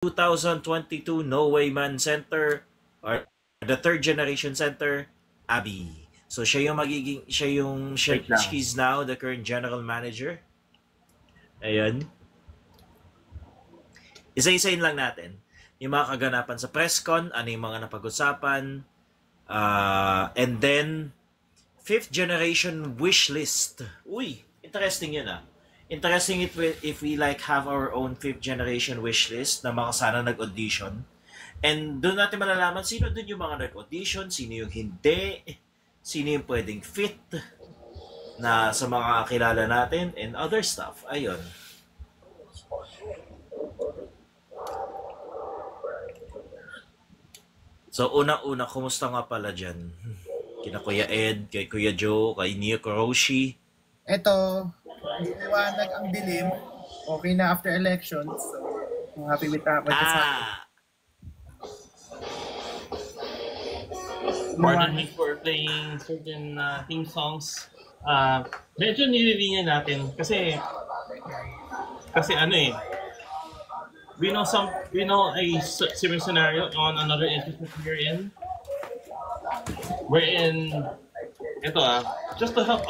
2022 No Way Man Center or the third generation center, Abby. So Wait lang. she's now the current general manager. Ayun. Isa-isayin lang natin yung mga kaganapan sa presscon, ano yung mga napag-usapan, and then fifth generation wish list. Uy, interesting yun ah. Interesting if we like have our own fifth generation wish list na mga sana nag-audition. And doon natin malalaman sino doon yung mga nag-audition, sino yung hindi, sino yung pwedeng fit na sa mga kilala natin and other stuff. Ayun. So, una-una, kumusta nga pala dyan? Kina Kuya Ed, kay Kuya Joe, kay Nia Kuroshi. Eto, liwanag ang dilim. Okay na after elections. So, I'm happy with that. With this happen. Ah! Pardon me for playing certain theme songs. Medyo nililinya natin kasi ano eh, we know a similar scenario on another instance we're in. Wherein ito just to help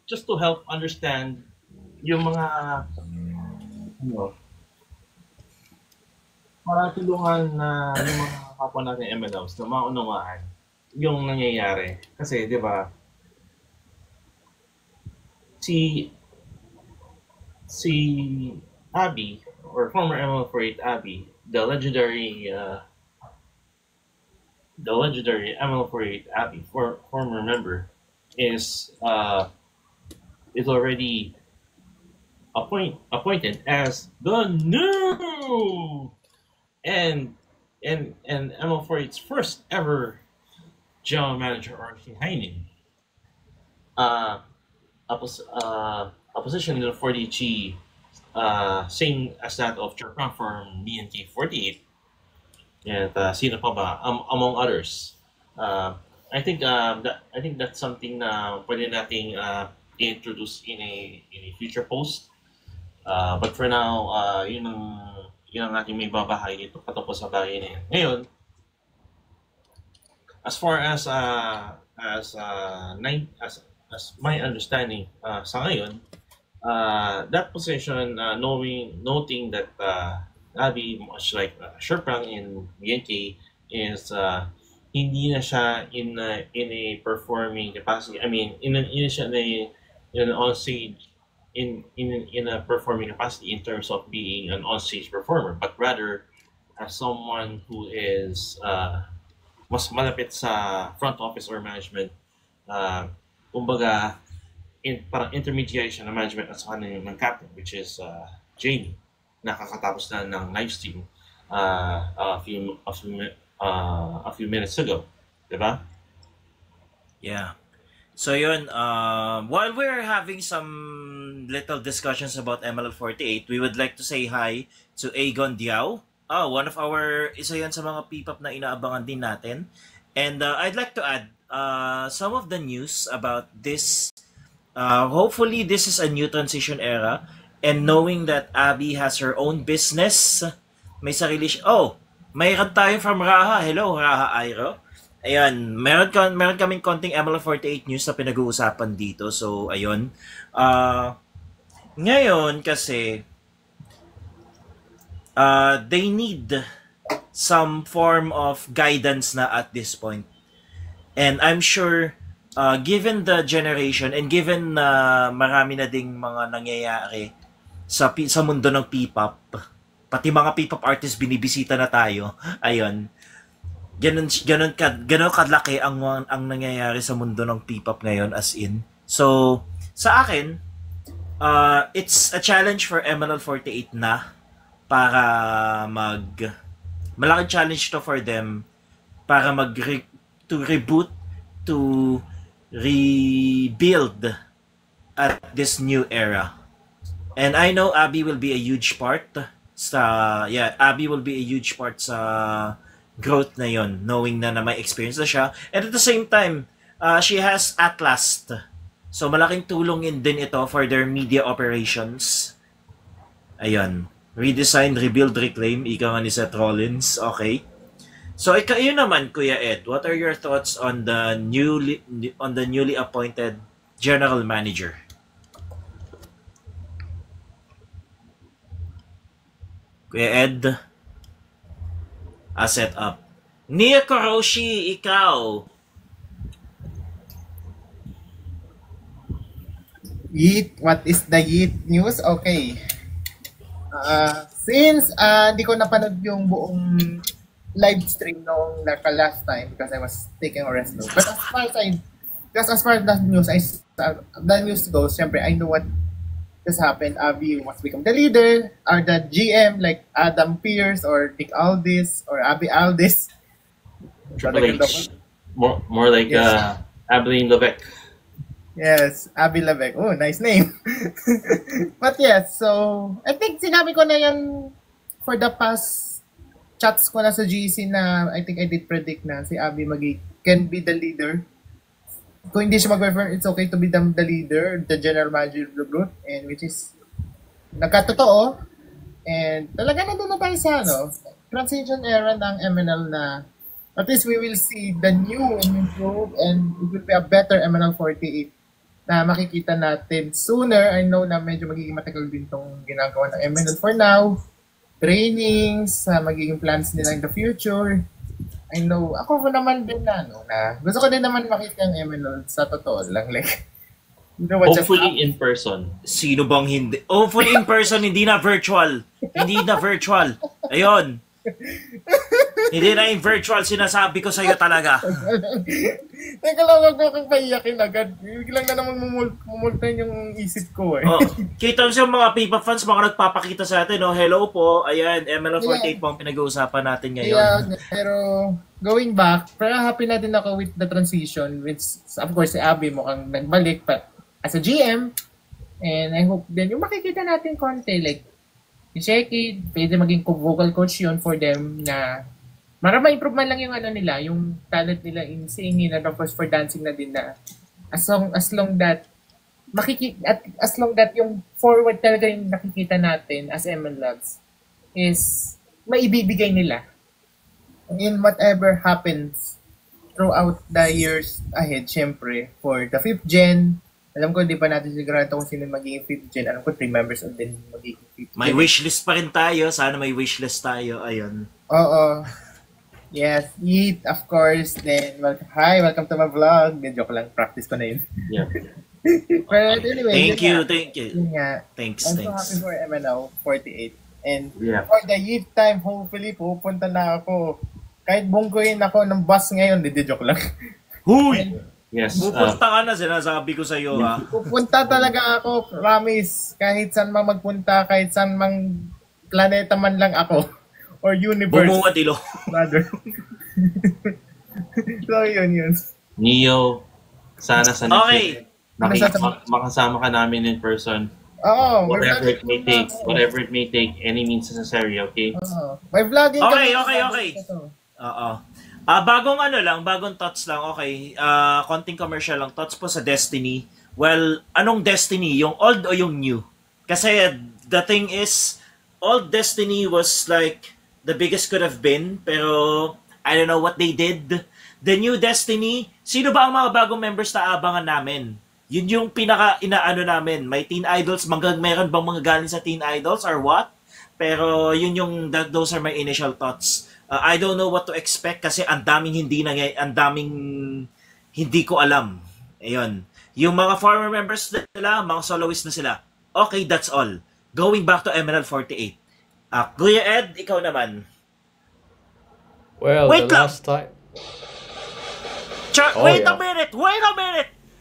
just to help understand yung mga ano, para tulungan na yung mga kapwa natin MLOs na maunawaan yung nangyayari. Kasi, di ba, si Abby, or former ML48 Abby, the legendary ML48 Abby, former member, is already appointed as the new and ML48's first ever general manager, Archie Heinen. A position in the 40G, same as that of Chirpang from BNT48. And sino pa ba? Among others. I think that's something na pwede nating introduce in a future post. But for now, yun ang ating may babahay dito patapos sa bagay na yan. Ngayon, as far as my understanding sa ngayon, that position, noting that Abby, much like Sherprang in BNK, is hindi na siya in a performing capacity. I mean, in an on-stage in a performing capacity in terms of being an on-stage performer, but rather as someone who is mas malapit sa front office or management, kumbaga parang intermediary siya ng management at saka ng captain, which is Jamie. Nakakatapos na ng live stream a few minutes ago, diba? Yeah. So yun, while we're having some little discussions about ML48, we would like to say hi to Agon Diao. One of our, isa yan sa mga P-pop na inaabangan din natin. And I'd like to add some of the news about this. Hopefully, this is a new transition era. And knowing that Abby has her own business, may sarili siya. Oh, mayroon tayo from Raha. Hello, Raha Airo. Ayan, meron kaming konting ML48 news na pinag-uusapan dito. So, ayun. Ngayon kasi, they need some form of guidance na at this point. And I'm sure, given the generation and given na marami na ding mga nangyayari sa mundo ng P-pop, pati mga P-pop artists binibisita na tayo. Ayun. Ganun kadlaki ang nangyayari sa mundo ng P-pop ngayon as in. So, sa akin, it's a challenge for ML48 na para malaking challenge to for them para to reboot, to rebuild at this new era. And I know Abby will be a huge part Abby will be a huge part sa growth na yon, knowing na may experience na siya. And at the same time, she has Atlas. So malaking tulong din ito for their media operations. Ayun. Redesign, rebuild, reclaim. Ika nga ni Seth Rollins. Okay. So, yun naman, Kuya Ed. What are your thoughts on the newly appointed general manager? Kuya Ed, set up. Nia Koroshi, ikaw. Yeet, what is the Yeet news? Okay. Since hindi ko napanood yung buong live stream noong last time because I was taking a rest note. But as far as the news goes, syempre, I know what has happened. Abby must become the leader, or the GM like Adam Pearce or Nick Aldis or Abby Aldis. Triple H. More like Yes. Abilene Levesque. Yes, Abby Levesque. Oh, nice name. But yes, so I think sinabi ko na yan for the past chats ko na sa GC na I think I did predict na si Abby can be the leader. Kung hindi siya mag-perform, it's okay to be the leader, the general manager of the group, and which is nagkatotoo. And talaga nandun na tayo sa transition era ng MNL na at least we will see the new and improved and it will be a better MNL 48 na makikita natin sooner. I know na medyo magiging matagal din itong ginagawa ng MNL for now. Trainings, magiging plans nila in the future. I know, ako naman din na gusto ko din naman makita ang MNL sa totoo lang. Like, you know what Hopefully in person. Sino bang hindi? Hopefully in person, hindi na virtual. Hindi na virtual. Ayun. Hindi na yung virtual, sinasabi ko sa'yo talaga. Teka lang, huwag mo kang paiyakin agad. Biglang na naman mumultan yung isip ko eh. Oh, kita mo siya mga Pipa fans, mga nagpapakita sa atin. Hello po, ayan, ML48 po ang pinag-uusapan natin ngayon. Yeah, pero going back, pero happy na din ako with the transition, which of course si Abby mukhang nagbalik pa as a GM. And I hope din yung makikita natin konti, like si Sheki, pwede maging vocal coach yun for them na para ma-improve man lang yung nila, yung talent nila in singing and of course for dancing na din na as long that yung forward talaga yung nakikita natin as ML Loves is maibibigay nila in whatever happens throughout the years ahead. Syempre, for the 5th gen, alam ko, di pa natin sigurado kung sino magiging 5th gen. Alam ko, 3 members of din magiging 5th gen. May wishlist pa rin tayo. Sana may wishlist tayo. Ayun. Oo. Yes, eat, of course. Then, welcome to my vlog. Joke lang, practice ko na yun. Yeah. But anyway, Thank you. yun nga. Thanks. I'm so happy for MNO 48. And Yeah. for the youth time, hopefully, pupunta na ako. Kahit bungkuin ako ng bus ngayon, hindi joke lang. Huy! Yes. Pupunta ka na, sinasabi ko sa iyo, ha? Pupunta talaga ako, promise. Kahit saan mang magpunta, kahit saan mang planeta man lang ako. Or universe. Bumungad ilo. Rather. So, yun. Neo, sana sa Okay. makasama ka namin in person. Oo. Whatever it may take, any means necessary, okay? May vlogging Okay. Ito. Oo. Bagong thoughts lang, okay. Konting commercial lang. Thoughts po sa Destiny. Well, anong Destiny? Yung old o yung new? Kasi the thing is, old Destiny was like the biggest could have been, pero I don't know what they did. The new Destiny, sino ba ang mga bagong members na abangan namin? Yun yung inaano namin. May Teen Idols, meron bang mga galing sa Teen Idols or what? Pero those are my initial thoughts. I don't know what to expect kasi ang daming hindi ko alam. Ayun. Yung mga former members nila, mga soloists na sila. Okay, that's all. Going back to Emerald 48. Kuya Ed, ikaw naman. Well, Wait the lang. last time. Wait yeah. a minute!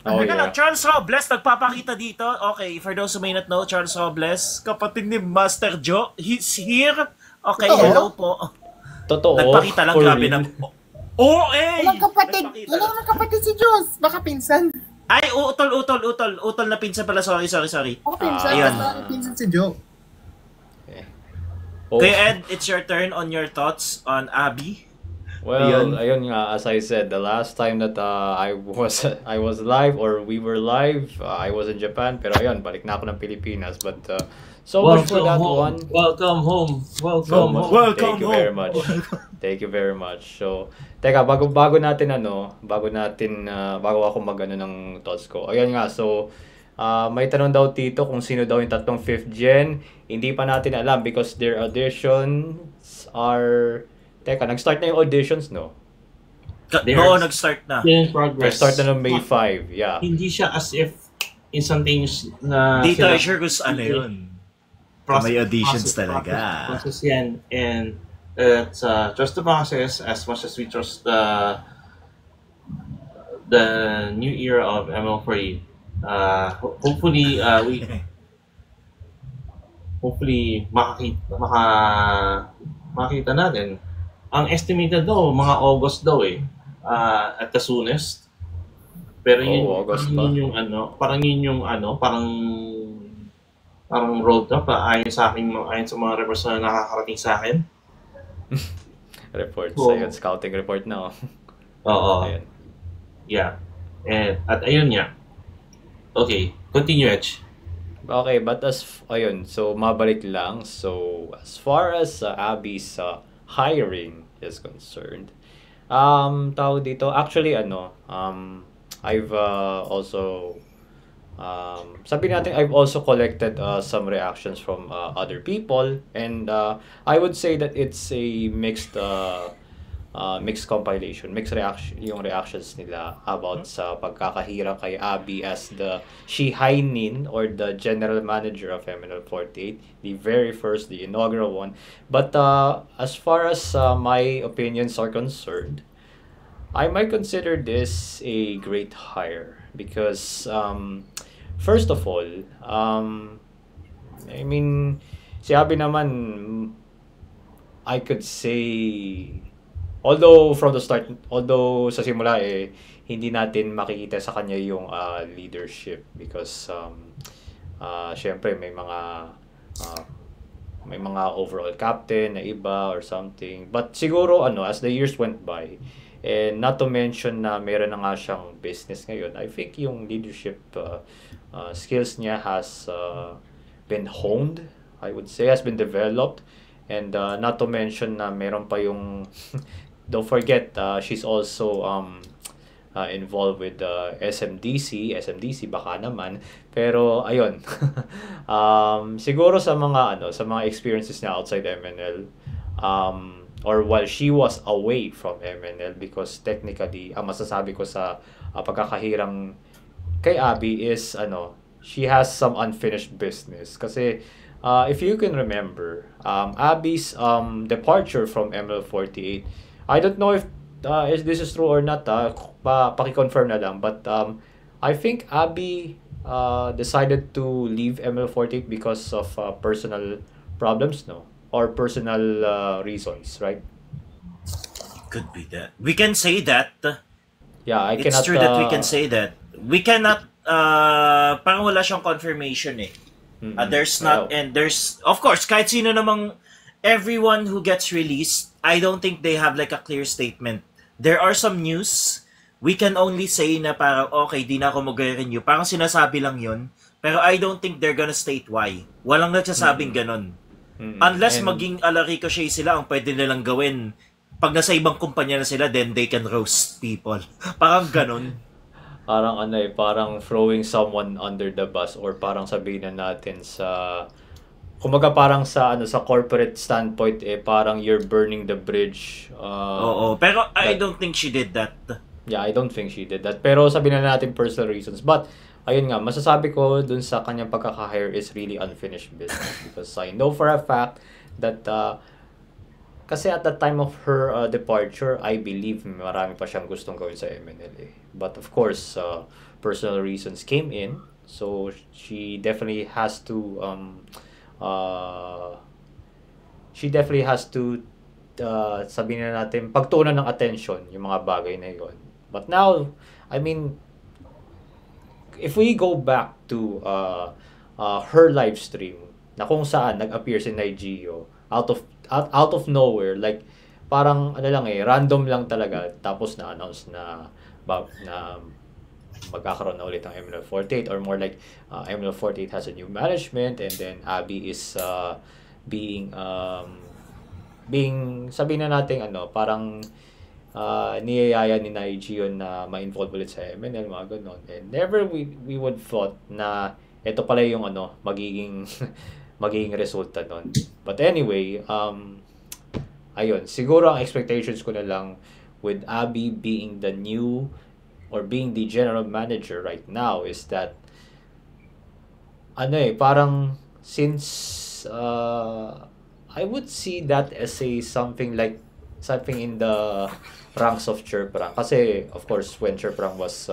Oh, Teka yeah. lang, Charles Robles nagpapakita dito. Okay, for those who may not know, Charles Robles, kapatid ni Master Joe, he's here. Okay, Oo. hello po. Totoo. Nagpakita lang, for grabe real. na. Oh, Walang kapatid. Nagpakita Wala lang. naman kapatid si Diyos. Baka pinsan. Ay, utol na pinsan pala. Sorry. Baka pinsan. Ayun. Baka pinsan si Joe. Oh, Kuya Ed, it's your turn on your thoughts on Abby. well, ayun nga, as I said, the last time that I was live or we were live, I was in Japan, pero ayun, balik na ako ng Pilipinas. But So much for that one. Welcome home. So Welcome much. home. Welcome Thank you home. very much. Thank you very much. So, teka, bago ako magano ng thoughts ko. Ayun nga, so, may tanong daw Tito kung sino daw yung tatlong 5th gen. Hindi pa natin alam because their auditions are... Teka, nag-start na yung auditions, no? Oo, nag-start na. In progress. Nag-start na ng May 5, yeah. Hindi siya as if instantaneous na Di sila- tayo sure kung ano yun. May auditions talaga. Process yan. And trust the process as much as we trust the new era of ML4E. Hopefully, hopefully makakita natin. Ang estimated daw, mga August daw at the soonest. Pero yun, August parang pa. yun yung parang road trip ayon sa mga reports na nakakarating sa akin. Reports, Oo. ayun, scouting report na, oh. Oo. Ayun. Yeah. At ayun nga. Okay, continue, Edge. Okay, but ayun, so mabalik lang. So, as far as Abby's hiring is concerned, tawag dito, actually, I've also, sabi natin, I've also collected some reactions from other people, and I would say that it's a mixed compilation, mixed reaction, yung reactions nila about sa pagkakahirang kay Abby as the Shihainin or the general manager of MNL48, the inaugural one. But as far as my opinions are concerned, I might consider this a great hire because first of all, I mean, si Abby naman, I could say, although sa simula hindi natin makikita sa kanya yung leadership because syempre may mga overall captain na iba or something. But siguro as the years went by, and not to mention na meron na nga siyang business ngayon, I think yung leadership skills niya has been honed, I would say, has been developed. And not to mention na meron pa yung don't forget she's also involved with SMDC baka naman, pero ayun. Siguro sa mga experiences niya outside MNL, or while she was away from MNL, because technically ang masasabi ko sa pagkakahirang kay Abby is she has some unfinished business kasi if you can remember, Abby's departure from ML48, I don't know if this is true or not, paki-confirm na lang, but I think Abby decided to leave ML48 because of personal problems, no? Or personal reasons, right? Could be that. We can say that. Yeah, I It's cannot true that we can say that. We cannot, parang wala siyang confirmation there's not, and there's, of course, kahit sino namang, everyone who gets released, I don't think they have like a clear statement. There are some news, we can only say na parang, okay, di na ako mag-renew. Parang sinasabi lang yun, pero I don't think they're gonna state why. Walang nagsasabing ganon. Unless maging ala ricochet sila, ang pwede nilang gawin, pag nasa ibang kumpanya na sila, then they can roast people. Parang ganon. Parang parang throwing someone under the bus, or parang sabihin na natin sa, kumbaga parang sa corporate standpoint parang you're burning the bridge. Oo, pero I don't think she did that. Yeah, I don't think she did that. Pero sabihin na natin personal reasons. But ayun nga, masasabi ko dun sa kanyang pagkaka-hire is really unfinished business because I know for a fact that kasi at the time of her departure, I believe marami pa siyang gustong gawin sa MNL. But of course, personal reasons came in, so she definitely has to sabihin na natin, pagtuunan ng attention yung mga bagay na yun. But now, I mean, if we go back to her live stream na kung saan nag-appear si Nigeo out of nowhere, like parang random lang talaga, tapos na-announce na magkakaroon na ulit ng MNL48, or more like MNL48 has a new management, and then Abby is being sabihin na natin parang niyayaya ni Naiji yun na ma-involve ulit sa MNL, mga ganon. And never we would thought na ito pala yung magiging magiging resulta nun. But anyway, ayun, siguro ang expectations ko na lang with Abby being the new or being the general manager right now is that parang since I would see that as something in the ranks of Chirprang. Kasi of course when Chirprang was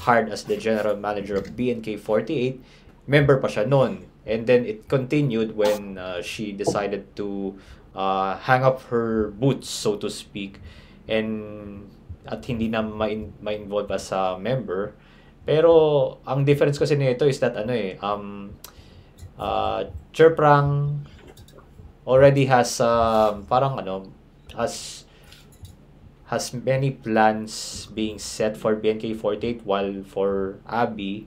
hired as the general manager of BNK48, member pa siya noon. And then it continued when she decided to hang up her boots, so to speak, at hindi na ma-involve as a member. Pero ang difference kasi nito is that Chirprang already has has many plans being set for BNK48, while for Abby,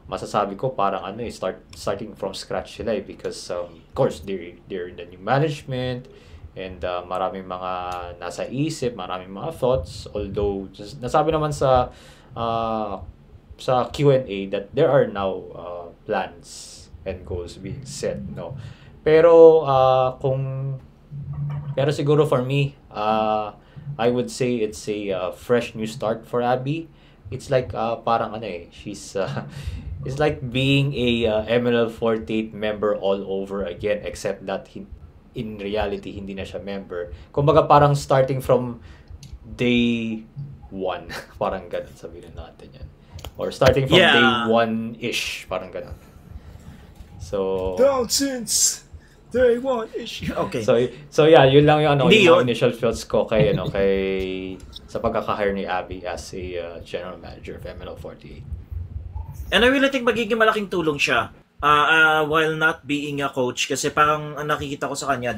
masasabi ko parang starting from scratch sila because of course they're in the new management, and maraming mga nasa isip, maraming mga thoughts, although nasabi naman sa Q&A that there are now plans and goals being set, no. Pero pero siguro for me, I would say it's a fresh new start for Abby. It's like parang she's it's like being a MNL48 member all over again, except that in reality hindi na siya member. Kumbaga parang starting from day one, parang ganun sabihin natin yan. Or starting from day one-ish, parang ganun. So down since day one-ish. Okay. So yeah, yun lang yung yung initial thoughts ko kay sa pagkaka-hire ni Abby as a general manager of MNL48. And I really think magiging malaking tulong siya while not being a coach, kasi parang nakikita ko sa kanya,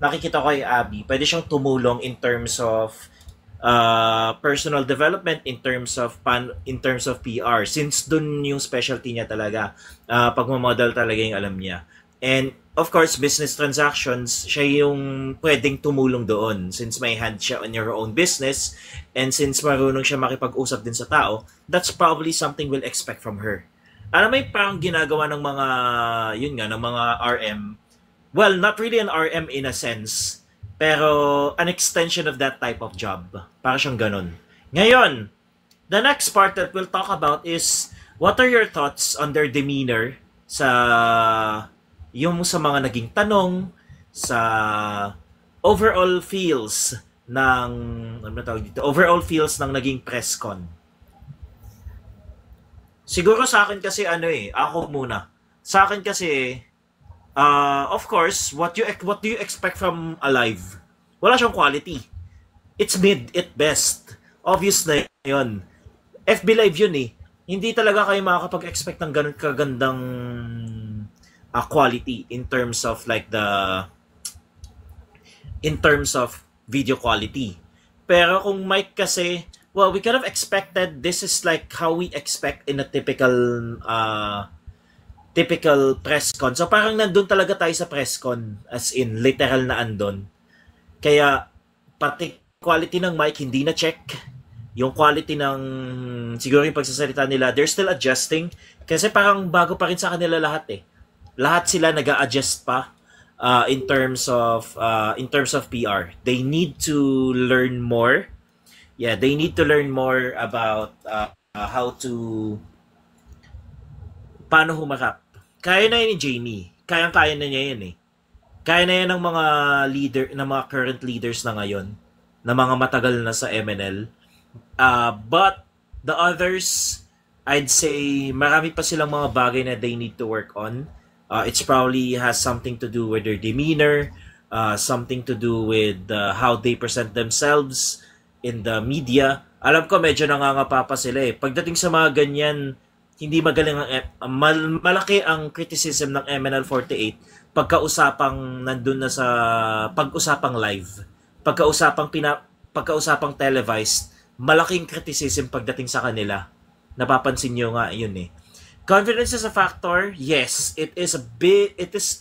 nakikita ko kay Abby, pwede siyang tumulong in terms of personal development, in terms of PR, since dun yung specialty niya talaga, pagmamodel talaga yung alam niya. And of course, business transactions, siya yung pwedeng tumulong doon since may hand siya on your own business, and since marunong siya makipag-usap din sa tao, that's probably something we'll expect from her. Alam mo, parang ginagawa ng mga RM, well, not really an RM in a sense, pero an extension of that type of job. Para siyang ganun. Ngayon, the next part that we'll talk about is, what are your thoughts on their demeanor sa mga naging tanong, sa overall feels ng naging press con. Siguro sa akin kasi ako muna. Sa akin kasi of course, what do you expect from a live? Wala siyang quality. It's mid at best. Obvious na 'yon. FB live 'yun eh. Hindi talaga kayo makakapag-expect ng ganun kagandang quality in terms of video quality. Pero kung mic kasi, well, we kind of expected, this is like how we expect in a typical press con. So parang nandun talaga tayo sa press con, as in literal na andon. Kaya pati quality ng mic hindi na check. Yung quality ng siguro yung pagsasalita nila, they're still adjusting kasi parang bago pa rin sa kanila lahat eh. Lahat sila nag-a-adjust pa in terms of PR. They need to learn more. Yeah, they need to learn more about how to paano humarap. Kaya na yun ni Jamie. Kaya na niya yan eh. Kaya na yan ng mga mga current leaders na ngayon, na mga matagal na sa MNL. But the others, I'd say marami pa silang mga bagay na they need to work on. It's probably has something to do with their demeanor, something to do with how they present themselves in the media. Alam ko medyo nangangapa pa sila eh. Pagdating sa mga ganyan, hindi magaling malaki ang criticism ng MNL48 pagkausapang nandun na sa pag-usapang live. Pagkausapang televised, malaking criticism pagdating sa kanila. napapansin nyo nga yun eh. Confidence is a factor. Yes, it is a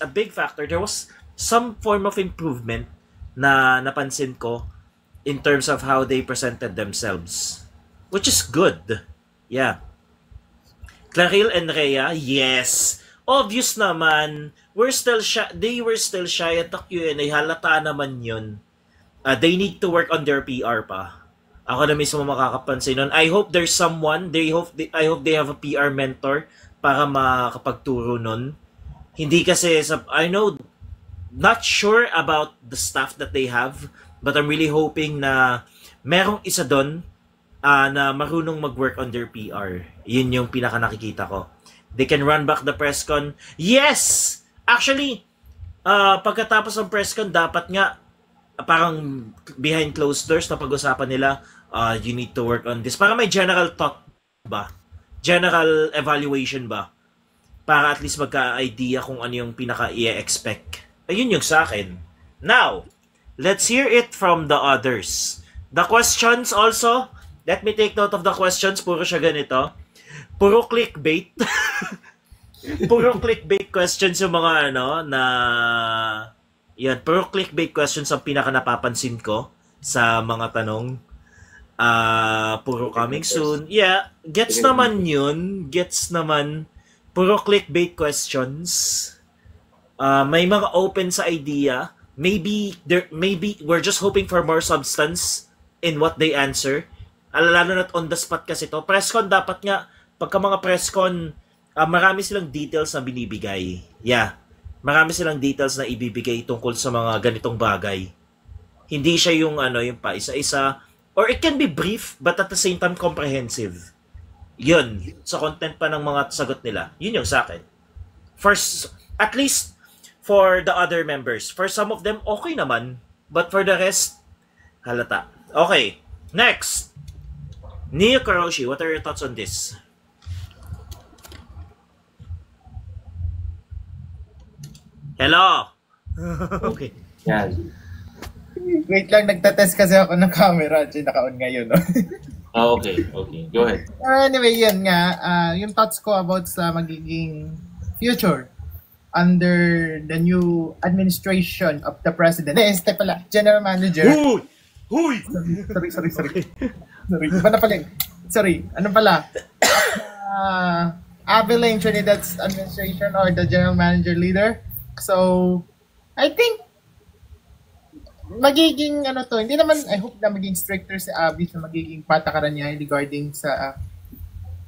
big factor. There was some form of improvement na napansin ko in terms of how they presented themselves, which is good. Yeah. Claril and Rhea, yes. Obvious naman. They were still shy at the Q&A. Halata naman yun. They need to work on their PR pa. Ako na mismo makakapansin nun. I hope there's someone, I hope they have a PR mentor para makapagturo nun. Hindi kasi, I know, not sure about the staff that they have, but I'm really hoping na merong isa doon na marunong mag-work on their PR. Yun yung pinaka nakikita ko. They can run back the press con. Yes! Actually, pagkatapos ng press con, dapat nga parang behind closed doors na pag-usapan nila, you need to work on this. Para may general thought ba? General evaluation ba? Para at least magka-idea kung ano yung pinaka-i-expect. Ayun yung sa akin. Now, let's hear it from the others. The questions also, let me take note of the questions. Puro siya ganito. Puro clickbait. Puro clickbait questions yung mga na yan, puro clickbait questions ang pinaka napapansin ko sa mga tanong. Puro coming soon. Yeah, gets naman yun. Gets naman. Puro clickbait questions. May mga open sa idea. Maybe we're just hoping for more substance in what they answer. Lalo na on the spot kasi to. Presscon dapat nga, pagka mga presscon, marami silang details na binibigay. Yeah. Marami silang details na ibibigay tungkol sa mga ganitong bagay. Hindi siya yung yung pa isa-isa, or it can be brief but at the same time comprehensive. Yun, sa content pa ng mga sagot nila. Yun yung sa akin. First, at least for the other members. For some of them, okay naman. But for the rest, halata. Okay, next. Neo Karoshi, what are your thoughts on this? Hello! Okay. Yan. Wait lang, nagtatest kasi ako ng camera. Naka-on ngayon. No? Okay. Go ahead. Anyway, yun nga. Yung thoughts ko about sa magiging future under the new administration of the president. Este pala, general manager. Huy! Sorry. Sorry. Iba na pala. Sorry. Ano pala? Abilene Trinidad's administration or the general manager leader. So, I think magiging hindi naman, I hope na maging stricter si Abby sa magiging patakaran niya regarding sa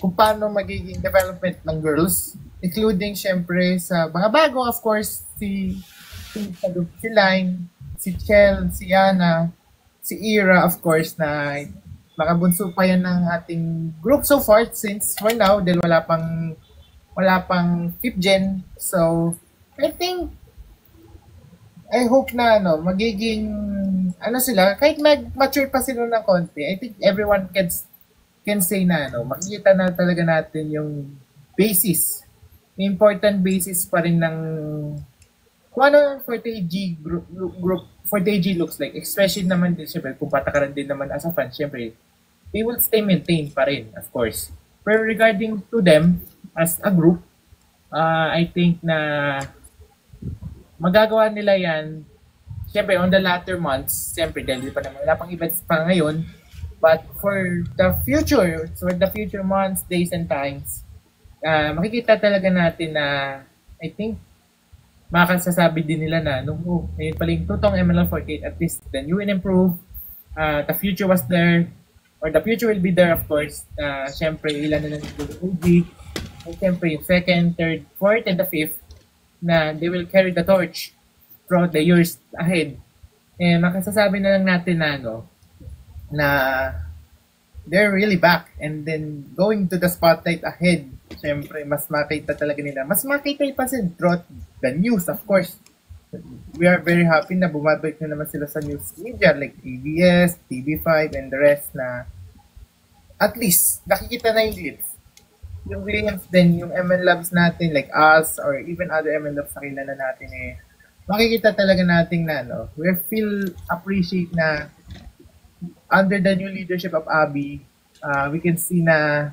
kung paano magiging development ng girls, including syempre sa mga bago, of course, si Line, si Chel, si Yana, si Ira, of course, na makabunso pa yan ng ating group so far since for now, dahil wala pang 5th gen. So, I hope na magiging sila, kahit mature pa sila ng konti, I think everyone can say na makikita na talaga natin yung basis, important basis pa rin ng kung ano 40AG group 40AG looks like, especially naman din syempre kung patakaran din naman as a fan, syempre they will stay maintained pa rin, of course. Pero regarding to them as a group, I think na magagawa nila yan, siyempre on the latter months, siyempre dahil wala pang events pa ngayon, but for the future months, days and times, makikita talaga natin na I think makakasasabi din nila na ngayon pala yung tutong ML48, at least the new and improved, the future was there, or the future will be there, of course. Siyempre ilan na ng OG, and siyempre yung 2nd, 3rd, 4th, and the 5th na they will carry the torch throughout the years ahead. And makasasabi na lang natin na they're really back, and then going to the spotlight ahead, syempre mas makita talaga nila. Mas makita pa sila throughout the news, of course. We are very happy na bumabalik na naman sila sa news media like ABS, TV5, and the rest na at least nakikita na yung leads. Yung Williams din, yung ML Labs natin, like us, or even other ML Labs na kilala natin makikita talaga natin na, we feel appreciate na under the new leadership of Abby, we can see na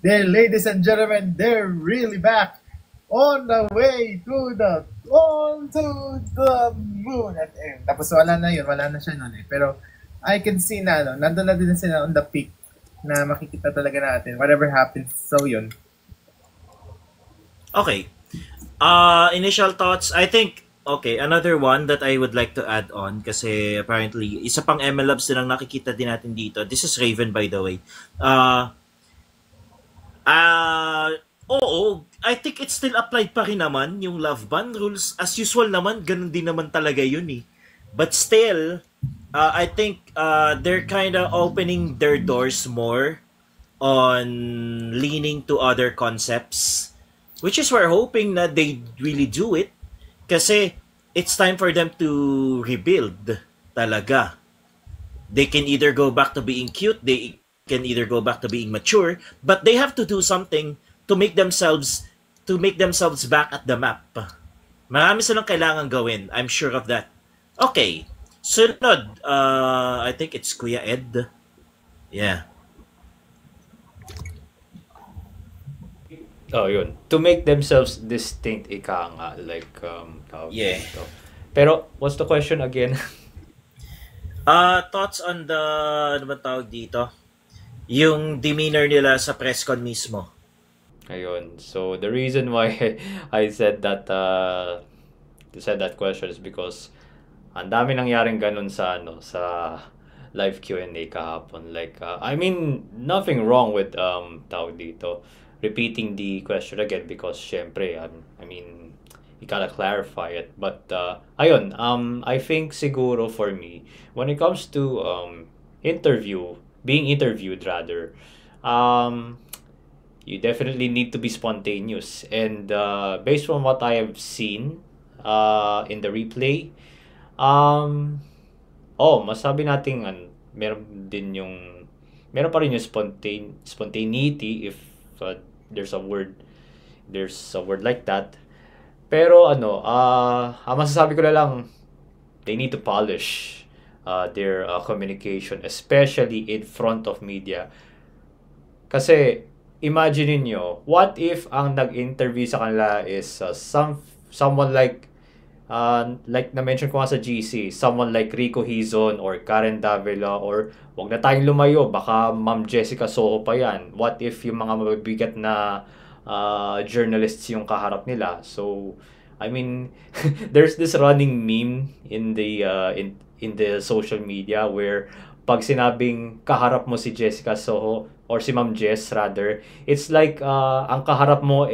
There, ladies and gentlemen, they're really back on the way to the moon. At tapos wala na yun, wala na siya nun eh. Pero I can see na, nandun na din sila on the peak na makikita talaga natin. Whatever happens, so yun. Okay. Initial thoughts, I think, okay, another one that I would like to add on kasi apparently, isa pang MLabs din ang nakikita din natin dito. This is Raven, by the way. Oo, I think it's still applied pa rin naman yung love ban rules. As usual naman, ganun din naman talaga yun eh. But still, I think they're kind of opening their doors more on leaning to other concepts. Which is we're hoping na they really do it. Kasi it's time for them to rebuild talaga. They can either go back to being cute, they can either go back to being mature, but they have to do something to make themselves back at the map. Marami silang kailangan gawin. I'm sure of that. Okay. Sunod, I think it's Kuya Ed. Yeah. Oh, yun. To make themselves distinct, ika nga. Like, Yeah. dito. Pero, what's the question again? Thoughts on the, ano ba tawag dito? Yung demeanor nila sa press con mismo. Ayun. So, the reason why I said that question is because ang dami nangyaring ganun sa live Q&A kahapon. Like, I mean, nothing wrong with tawag dito, repeating the question again because syempre, I mean, you gotta clarify it. But ayun, I think siguro for me, when it comes to being interviewed rather, you definitely need to be spontaneous. And based on what I have seen in the replay, masabi natin meron pa rin yung spontaneity if there's a word like that. Pero ang masasabi ko na lang, they need to polish their communication, especially in front of media. Kasi imagine niyo, what if ang nag-interview sa kanila is someone like na-mention ko nga sa GC, someone like Rico Hizon or Karen Davila, or wag na tayong lumayo, baka Ma'am Jessica Soho pa yan. What if yung mga mabibigat na journalists yung kaharap nila? So, I mean, there's this running meme in the social media where pag sinabing kaharap mo si Jessica Soho or si Ma'am Jess rather, it's like ang kaharap mo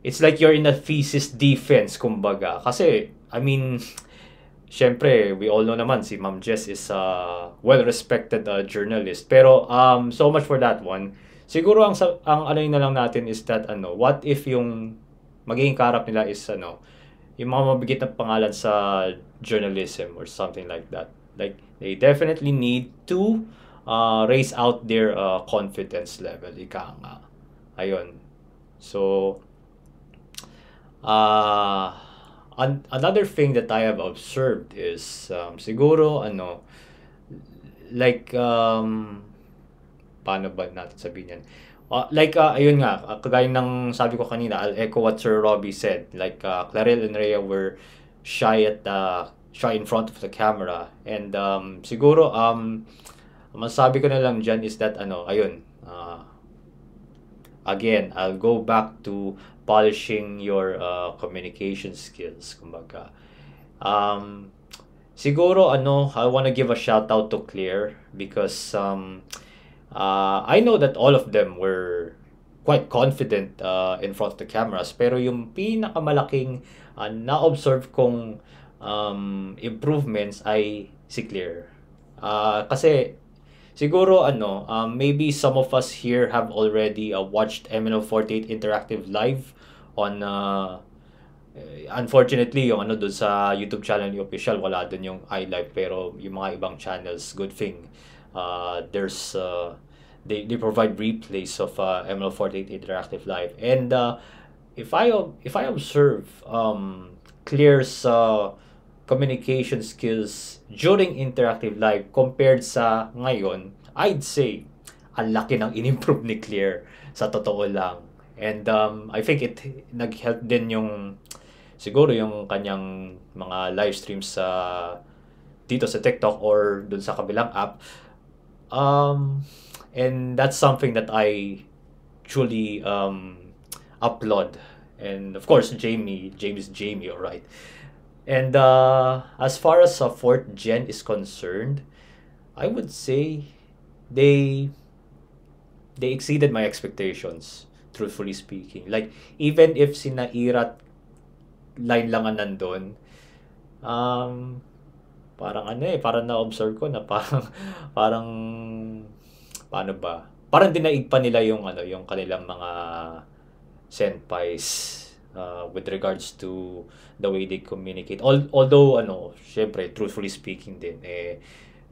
it's like you're in a thesis defense kumbaga. Kasi I mean, syempre we all know naman si Ma'am Jess is a well-respected journalist. Pero so much for that one. Siguro ang ano na lang natin is that what if yung magiging kaharap nila is yung mga mabigit na pangalan sa journalism or something like that. Like, they definitely need to raise out their confidence level. Ika nga. Ayun. So, another thing that I have observed is siguro, like, paano ba natin sabihin yan? Ayun nga, kagaya ng sabi ko kanina, I'll echo what Sir Robbie said. Like, Clarel and Rhea were shy in front of the camera. And siguro, masabi ko na lang dyan is that, ayun, again, I'll go back to polishing your communication skills, kumbaga. Siguro, I want to give a shout out to Claire because I know that all of them were quite confident in front of the cameras, pero yung pinakamalaking na-observe kong improvements ay si Claire. Kasi siguro maybe some of us here have already watched ML48 Interactive Live on unfortunately yung doon sa YouTube channel ni Official wala doon yung iLive, pero yung mga ibang channels, good thing there's they provide replays of ML48 Interactive Live. And if I observe Claire's communication skills during Interactive Live compared sa ngayon, I'd say ang laki ng in-improve ni Claire sa totoo lang. And I think it nag-help din yung siguro yung kanyang mga live streams sa dito sa TikTok or dun sa kabilang app. And that's something that I truly applaud. And of course, James Jamie, all right. And as far as fourth gen is concerned, I would say they exceeded my expectations, truthfully speaking. Like, even if sina Irat line lang ang nandun, parang parang na-observe ko na parang paano ba? Parang dinaig pa nila yung kanilang mga senpais with regards to the way they communicate. Although syempre truthfully speaking din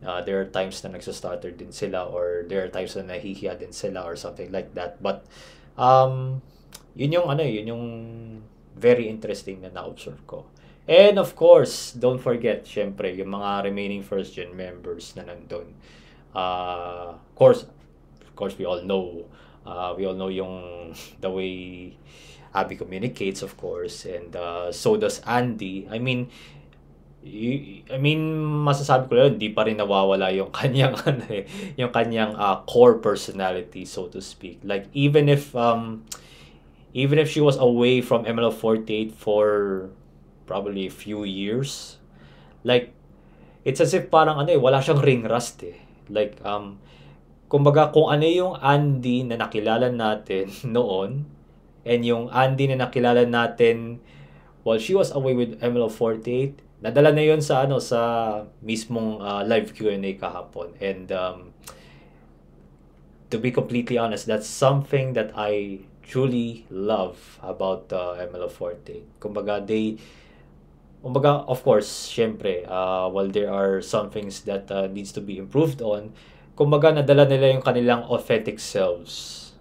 there are times na nagsa-stutter din sila or there are times na nahihiya din sila or something like that. But yun yung very interesting na na-observe ko. And of course, don't forget, syempre, yung mga remaining first-gen members na nandun. Of course, we all know yung the way Abby communicates, of course, and so does Andy. I mean, masasabi ko lang, hindi pa rin nawawala yung kanyang yung kanyang core personality, so to speak. Like even if she was away from ML48 for probably a few years, like it's as if parang wala siyang ring rust eh. Like kumbaga kung ano yung Andy na nakilala natin noon and yung Andy na nakilala natin while she was away with ML48, nadala na yun sa sa mismong live Q&A kahapon. And to be completely honest, that's something that I truly love about ML48. Kumbaga of course, syempre, while there are some things that needs to be improved on, kumbaga nadala nila yung kanilang authentic selves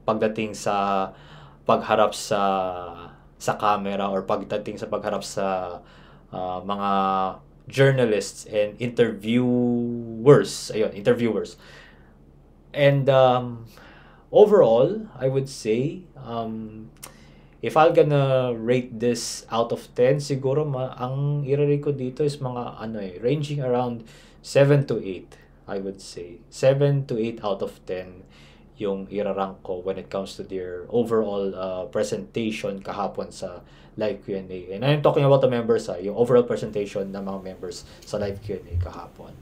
pagdating sa pagharap sa camera or pagdating sa pagharap sa mga journalists and interviewers. And overall, I would say if I'm gonna rate this out of 10, siguro ang i-rate ko dito is mga ranging around 7 to 8, I would say. 7 to 8 out of 10 yung i-rank ko when it comes to their overall presentation kahapon sa live Q&A. And I'm talking about the members, yung overall presentation ng mga members sa live Q&A kahapon.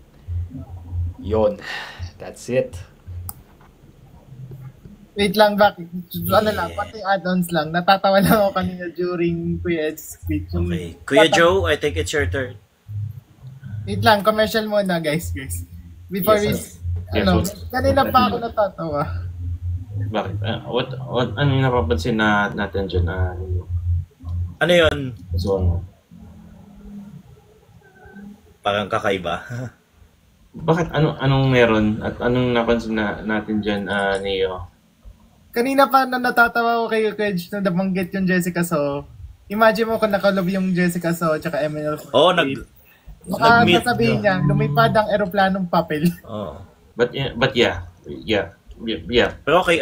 Yon. That's it. Wait lang, bakit? Pati add-ons lang. Natatawa lang ako kanina during Kuya Ed's speech. Okay. Kuya Joe, I think it's your turn. Wait lang, commercial muna, guys. Before kanina pa ako natatawa. Bakit? Ano yung napapansin natin dyan? Ano yun? So, Parang kakaiba. bakit? Anong meron? At anong napansin natin dyan, Neo? Kanina pa na natatawa ko kay Edge na nabanggit yung Jessica So. Imagine mo kung nakalob yung Jessica So at ML. Baka sasabihin niya, lumipad ang eroplanong papel. But yeah. Pero okay.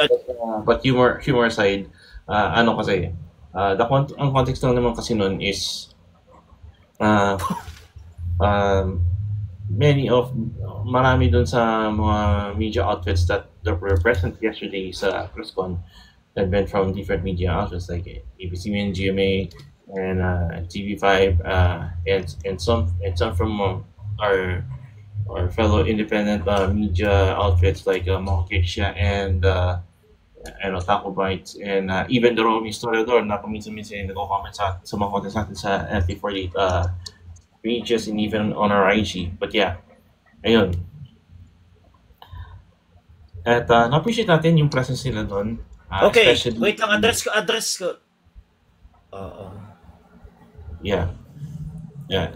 But humor aside, kasi, ang context lang naman kasi nun is, marami dun sa mga media outfits that were present yesterday sa presscon that went from different media outlets like ABCBN, GMA, and TV5, and some from our fellow independent media outfits like Mokesha and Otaku Bites, and even the Romy Historiador na paminsan-minsan nagko-comment sa mga content natin sa FT48 pages and even on our IG. But yeah, ayun. At na-appreciate natin yung presence nila doon. Okay, wait lang, address ko. Yeah,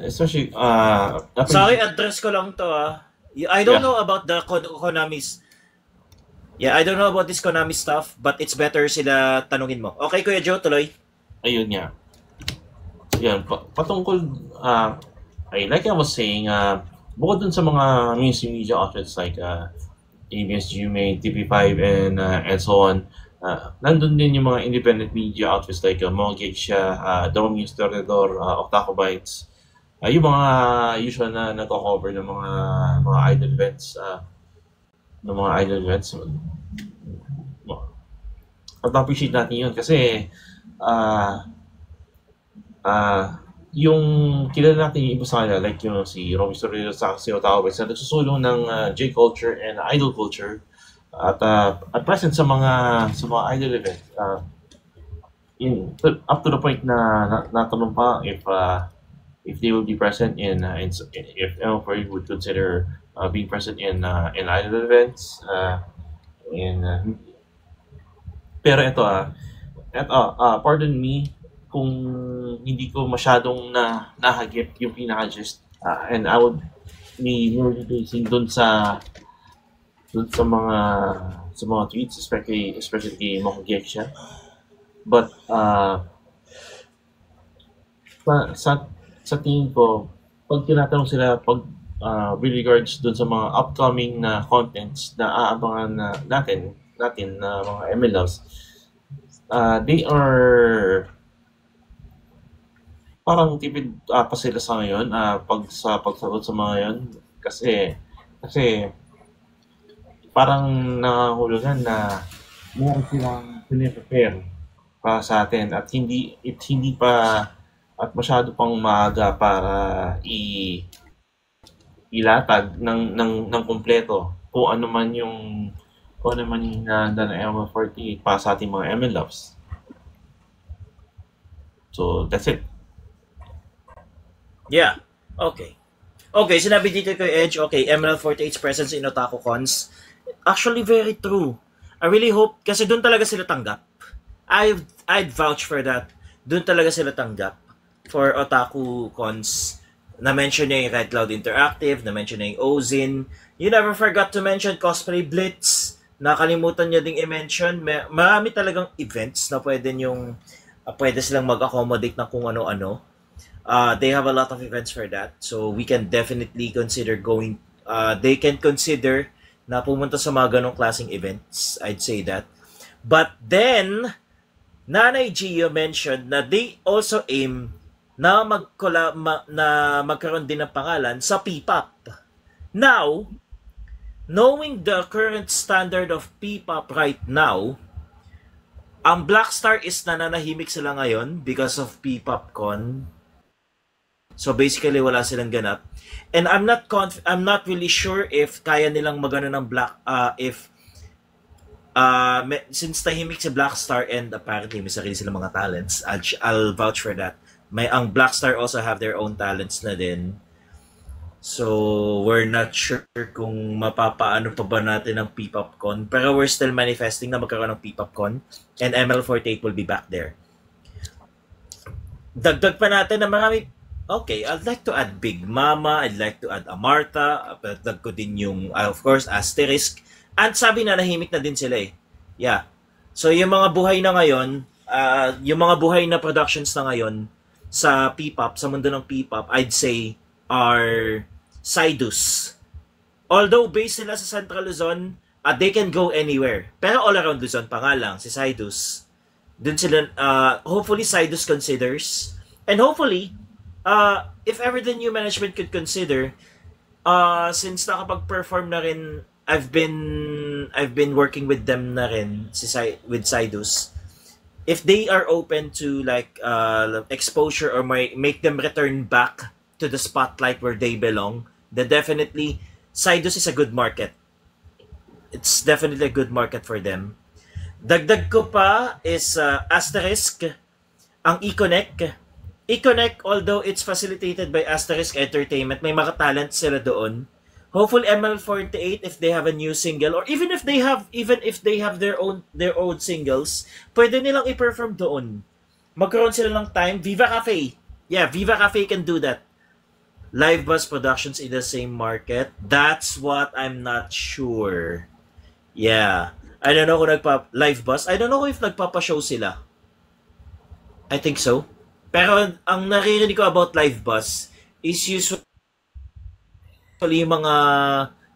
especially sorry, address ko lang to I don't know about the Konami's. Yeah, I don't know about this Konami stuff, but it's better sila tanungin mo. Okay, Kuya Joe, tuloy. Ayun nga. Yan, patungkol like I was saying, bukod dun sa mga mainstream media outlets like ABS-GMA, TV5, and so on. Nandun din yung mga independent media outfits like Mongeisha, Dome News Tornador, Otaku Bites. Yung mga usual na nagko-cover ng mga idol events, appreciate natin yun kasi yung kilala natin yung iba sa kanila, like yung si Romy Sorrero sa si Otaku Bites na nagsusulong ng J-culture and idol culture at present sa mga idol events. Up to the point na natanong pa if they will be present if ML40 would consider being present in idol events. Pero ito pardon me kung hindi ko masyadong nahagip yung pinaka-gist, and I would be more basing dun sa mga tweets, especially kay Mongeisha. But sa tingin ko, pag tinatanong sila with regards dun sa mga upcoming na contents na aabangan natin na mga MLs, they are parang tipid pa sila sa ngayon sa pagsagot sa mga yon, kasi parang nahulugan na meron silang piniprepare para sa atin at hindi pa at masyado pang maaga para ilatag ng kumpleto kung ano man yung handa ng ML40 para sa ating mga ML loves. So that's it. Yeah. Okay, sinabi dito kay Edge, ML48's presence in Otaku Cons. Actually, very true. I really hope, kasi doon talaga sila tanggap. I'd vouch for that. Doon talaga sila tanggap for Otaku Cons. Na-mention niya yung Red Cloud Interactive, na-mention niya yung Ozin. You never forgot to mention Cosplay Blitz. Nakalimutan niya ding i-mention. Marami talagang events na pwede silang mag-accommodate na kung ano-ano. They have a lot of events for that. So we can definitely consider going, they can consider na pumunta sa mga ganong klaseng events. I'd say that. But then, Nanay Gio mentioned na they also aim na magkaroon din ng pangalan sa P-pop. Now, knowing the current standard of P-pop right now, ang Blackstar is nananahimik sila ngayon because of P-pop Con. So basically wala silang ganap. And I'm not really sure if kaya nilang magano ng since tahimik si Blackstar and apparently may sarili silang mga talents. I'll vouch for that. Ang Blackstar also have their own talents na din. So we're not sure kung mapapaano pa ba natin ng P-pop Con, pero we're still manifesting na magkaroon ng P-pop Con and ML48 will be back there. Dagdag pa natin na marami. Okay, I'd like to add Big Mama, I'd like to add Amarta, dagdag ko din yung, of course, Asterisk. At sabi na nahimik na din sila eh. Yeah. So yung mga buhay na ngayon, yung mga buhay na productions na ngayon sa P-pop, sa mundo ng P-pop, I'd say are Sidus. Although based sila sa Central Luzon, they can go anywhere. Pero all around Luzon pa nga lang, si Sidus. Dun sila, hopefully Sidus considers. And hopefully, if ever the new management could consider, since nakapag-perform na rin, I've been working with them na rin with Sidus. If they are open to like exposure or make them return back to the spotlight where they belong, then definitely Sidus is a good market. It's definitely a good market for them. Dagdag ko pa is Asterisk, ang Econnect, although it's facilitated by Asterisk Entertainment, may mga talent sila doon. Hopefully ML48, if they have a new single, or even if they have their own singles, pwede nilang i-perform doon. Magkaroon sila ng time. Viva Cafe. Yeah, Viva Cafe can do that. Live Bus Productions in the same market. That's what I'm not sure. Yeah. I don't know kung Live Bus. I don't know if nagpapa-show sila. I think so. Pero ang naririnig ko about Live Bus is usually yung mga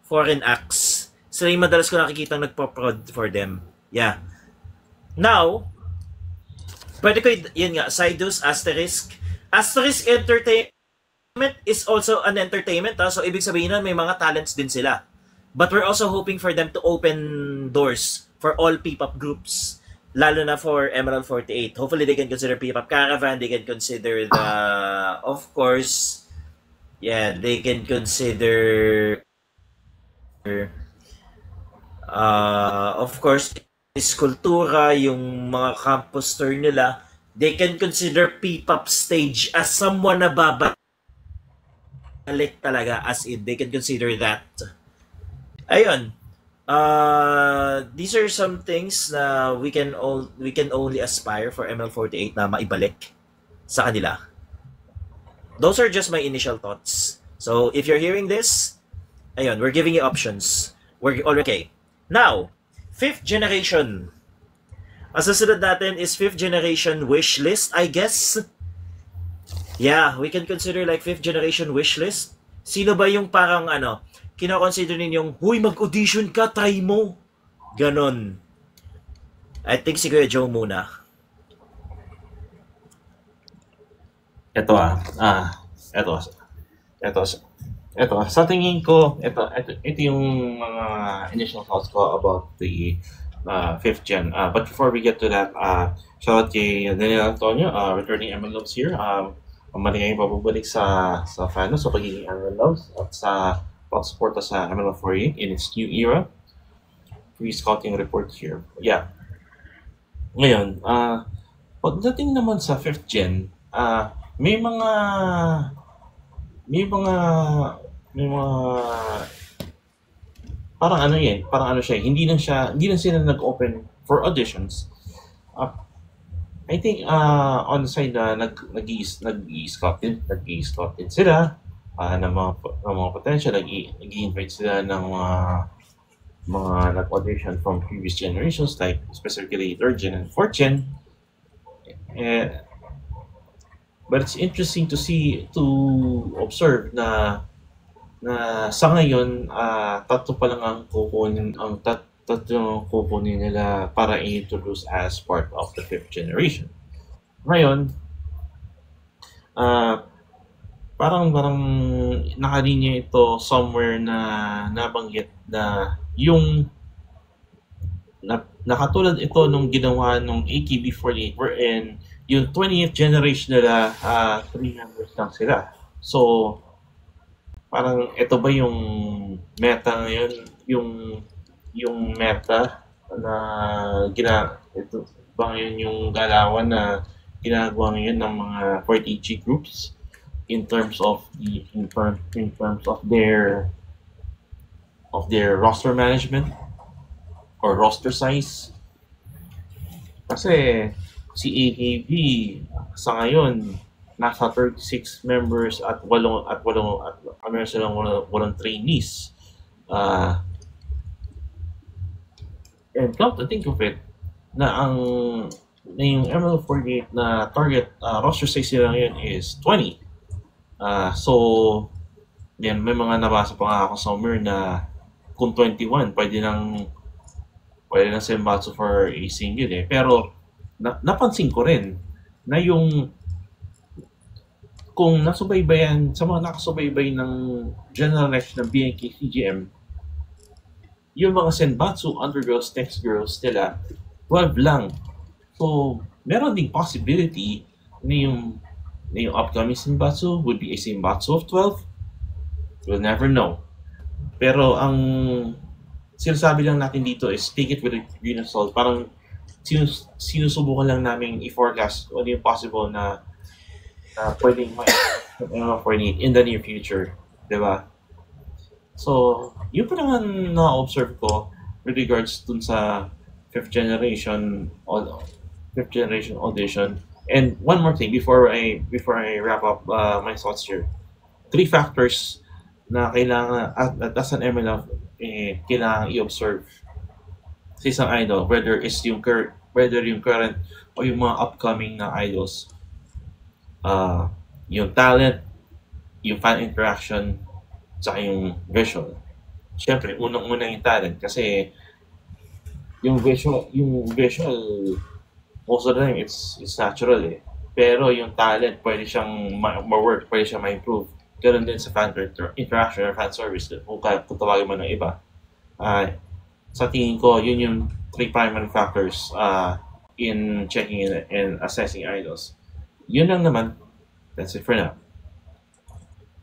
foreign acts. Sila yung madalas ko nakikita nagpo-prod for them. Yeah. Now, pwede ko yun nga, Sidus, Asterisk. Asterisk Entertainment is also an entertainment. So, ibig sabihin na may mga talents din sila. But we're also hoping for them to open doors for all P-pop groups. Lalo na for Emerald 48. Hopefully, they can consider P-pop Caravan. They can consider the, of course, yeah, they can consider, of course, Kultura, yung mga campus tour nila. They can consider P-pop stage as someone na babalik talaga, as in, they can consider that. Ayun. These are some things na we can only aspire for ML48 na maibalik sa kanila. Those are just my initial thoughts. So if you're hearing this, ayun, we're giving you options. We're okay. Now, 5th generation. Ang susunod natin is 5th generation wish list, I guess. Yeah, we can consider like 5th generation wish list. Sino ba yung parang kino-consider ninyong, huy, mag-audition ka, try mo. Ganon. I think si Kuya Joe muna. Ito sa tingin ko, ito yung mga initial thoughts ko about the 5th gen. But before we get to that, shout out kay Daniel Antonio, returning ML Loves here. Maligayang pababalik sa fandom, sa pagiging ML Loves, at sa pag-support sa ML48 in its new era. Free scouting report here. Yeah. Ngayon, pagdating naman sa 5th gen, may mga parang siya, hindi lang sila nag-open for auditions. I think on the side nag-i-scout din sila ng mga potential, nag-i-invite sila ng mga nag-audition from previous generations, like specifically 3rd gen and 4th gen. But it's interesting to observe na sa ngayon, tatlo pa lang ang kukunin nila para i-introduce as part of the 5th generation. Ngayon, parang nakalinya ito somewhere na nabanggit na yung nakatulad ito nung ginawa nung AKB48, wherein yung 20th generation nila, 3 members lang sila. So, parang ito ba yung meta ngayon? Yung meta na ito ba ngayon yung galawan na ginagawa ngayon ng mga 40G groups in terms of their roster management or roster size? Kasi si AKB sa ngayon nasa 36 members at meron silang walang trainees. And come to think of it, na yung ML48 na target roster size nila ngayon is 20. So, yan, may mga nabasa pa nga ako somewhere na kung 21, pwede nang Senbatsu for a single eh. Pero, napansin ko rin na yung kung nasubaybayan, sa mga nakasubaybay ng general election ng BNK CGM, yung mga Senbatsu, Undergirls, Next Girls nila, 12 lang. So, meron ding possibility na yung upcoming Senbatsu would be a Senbatsu of 12. We'll never know. Pero ang sinasabi lang natin dito is take it with a grain of salt. Parang sinusubukan lang namin i-forecast kung ano yung possible na pwedeng in the near future. Diba? So, yun pa naman na-observe ko with regards dun sa 5th generation audition. And one more thing before I wrap up my thoughts here. 3 factors na kailangan at as an MLF kailangan i-observe sa isang idol, whether yung current o yung mga upcoming na idols. Yung talent, yung fan interaction, saka yung visual. syempre, unang-una yung talent kasi yung visual most of the time it's natural eh. Pero yung talent pwede siyang ma-work, pwede siyang ma-improve. Ganun din sa fan interaction or fan service kung tawagin mo ng iba. Ah, sa tingin ko, yun yung three primary factors in checking and assessing idols. Yun lang naman. That's it for now.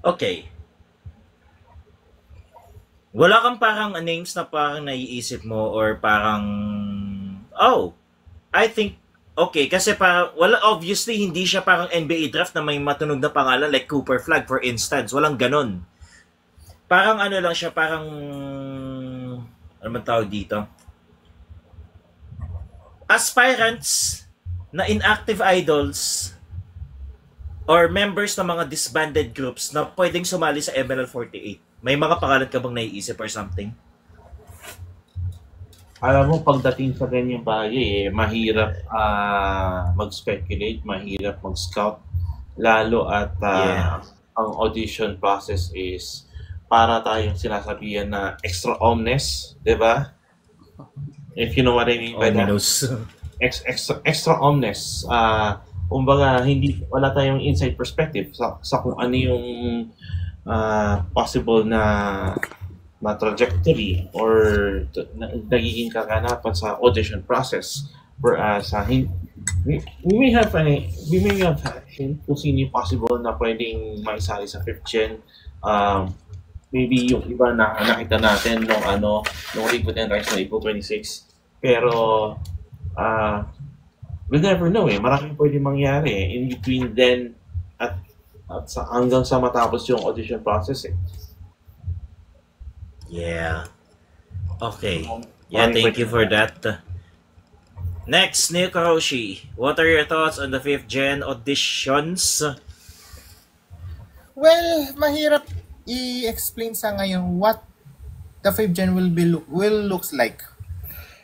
Okay. Wala kang parang names na parang naiisip mo or parang oh, I think okay kasi parang wala obviously hindi siya parang NBA draft na may matunog na pangalan like Cooper Flag for instance. Walang ganon. Parang ano lang siya parang ano man tawag dito? Aspirants na inactive idols or members ng mga disbanded groups na pwedeng sumali sa MLL48. May mga pangalan ka bang naiisip or something? Alam mo, pagdating sa ganyang bagay, mahirap mag-speculate, mahirap mag-scout, lalo at Yeah. ang audition process is para tayong sinasabihan na extra omnes, di ba? If you know what I mean by that. Ominous. Extra omnes. Kumbaga, wala tayong inside perspective sa kung ano yung possible na trajectory or nagiging kaganapan sa audition process. Whereas we may have hint kung sino yung possible na pwedeng maisali sa 5th gen. Maybe yung iba na nakita natin nung Liquid and Rise na April 26. Pero we'll never know eh. Maraming pwedeng mangyari in between then at hanggang sa matapos yung audition process eh. Yeah. Okay. Yeah, thank you for that. Next, Neo Karoshi. What are your thoughts on the 5th gen auditions? Well, mahirap i-explain sa ngayon what the 5th gen will looks like.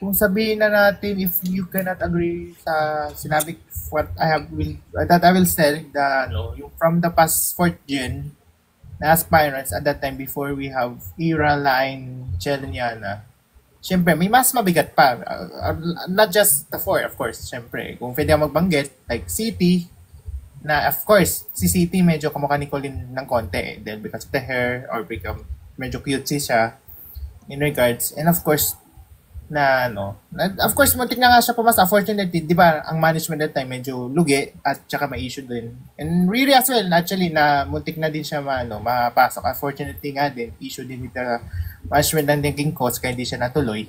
Kung sabihin na natin if you cannot agree sa sinabi what I will say yung from the past 4th gen na aspirants at that time before we have Era, Line, Chelniana. Siyempre, may mas mabigat pa. Not just the 4, of course. Siyempre, kung pwede magbanggit, like City, na of course, si City medyo kamukha ni Colin ng konti. Then because of the hair, or become medyo cutesy siya in regards. And of course, of course, muntik na nga siya pumasa. Unfortunately, di ba, ang management that time medyo lugi at saka may issue din. And really as well, actually, na muntik na din siya mapasok. Unfortunately nga din, issue din with the management ng thinking coach kaya hindi siya natuloy.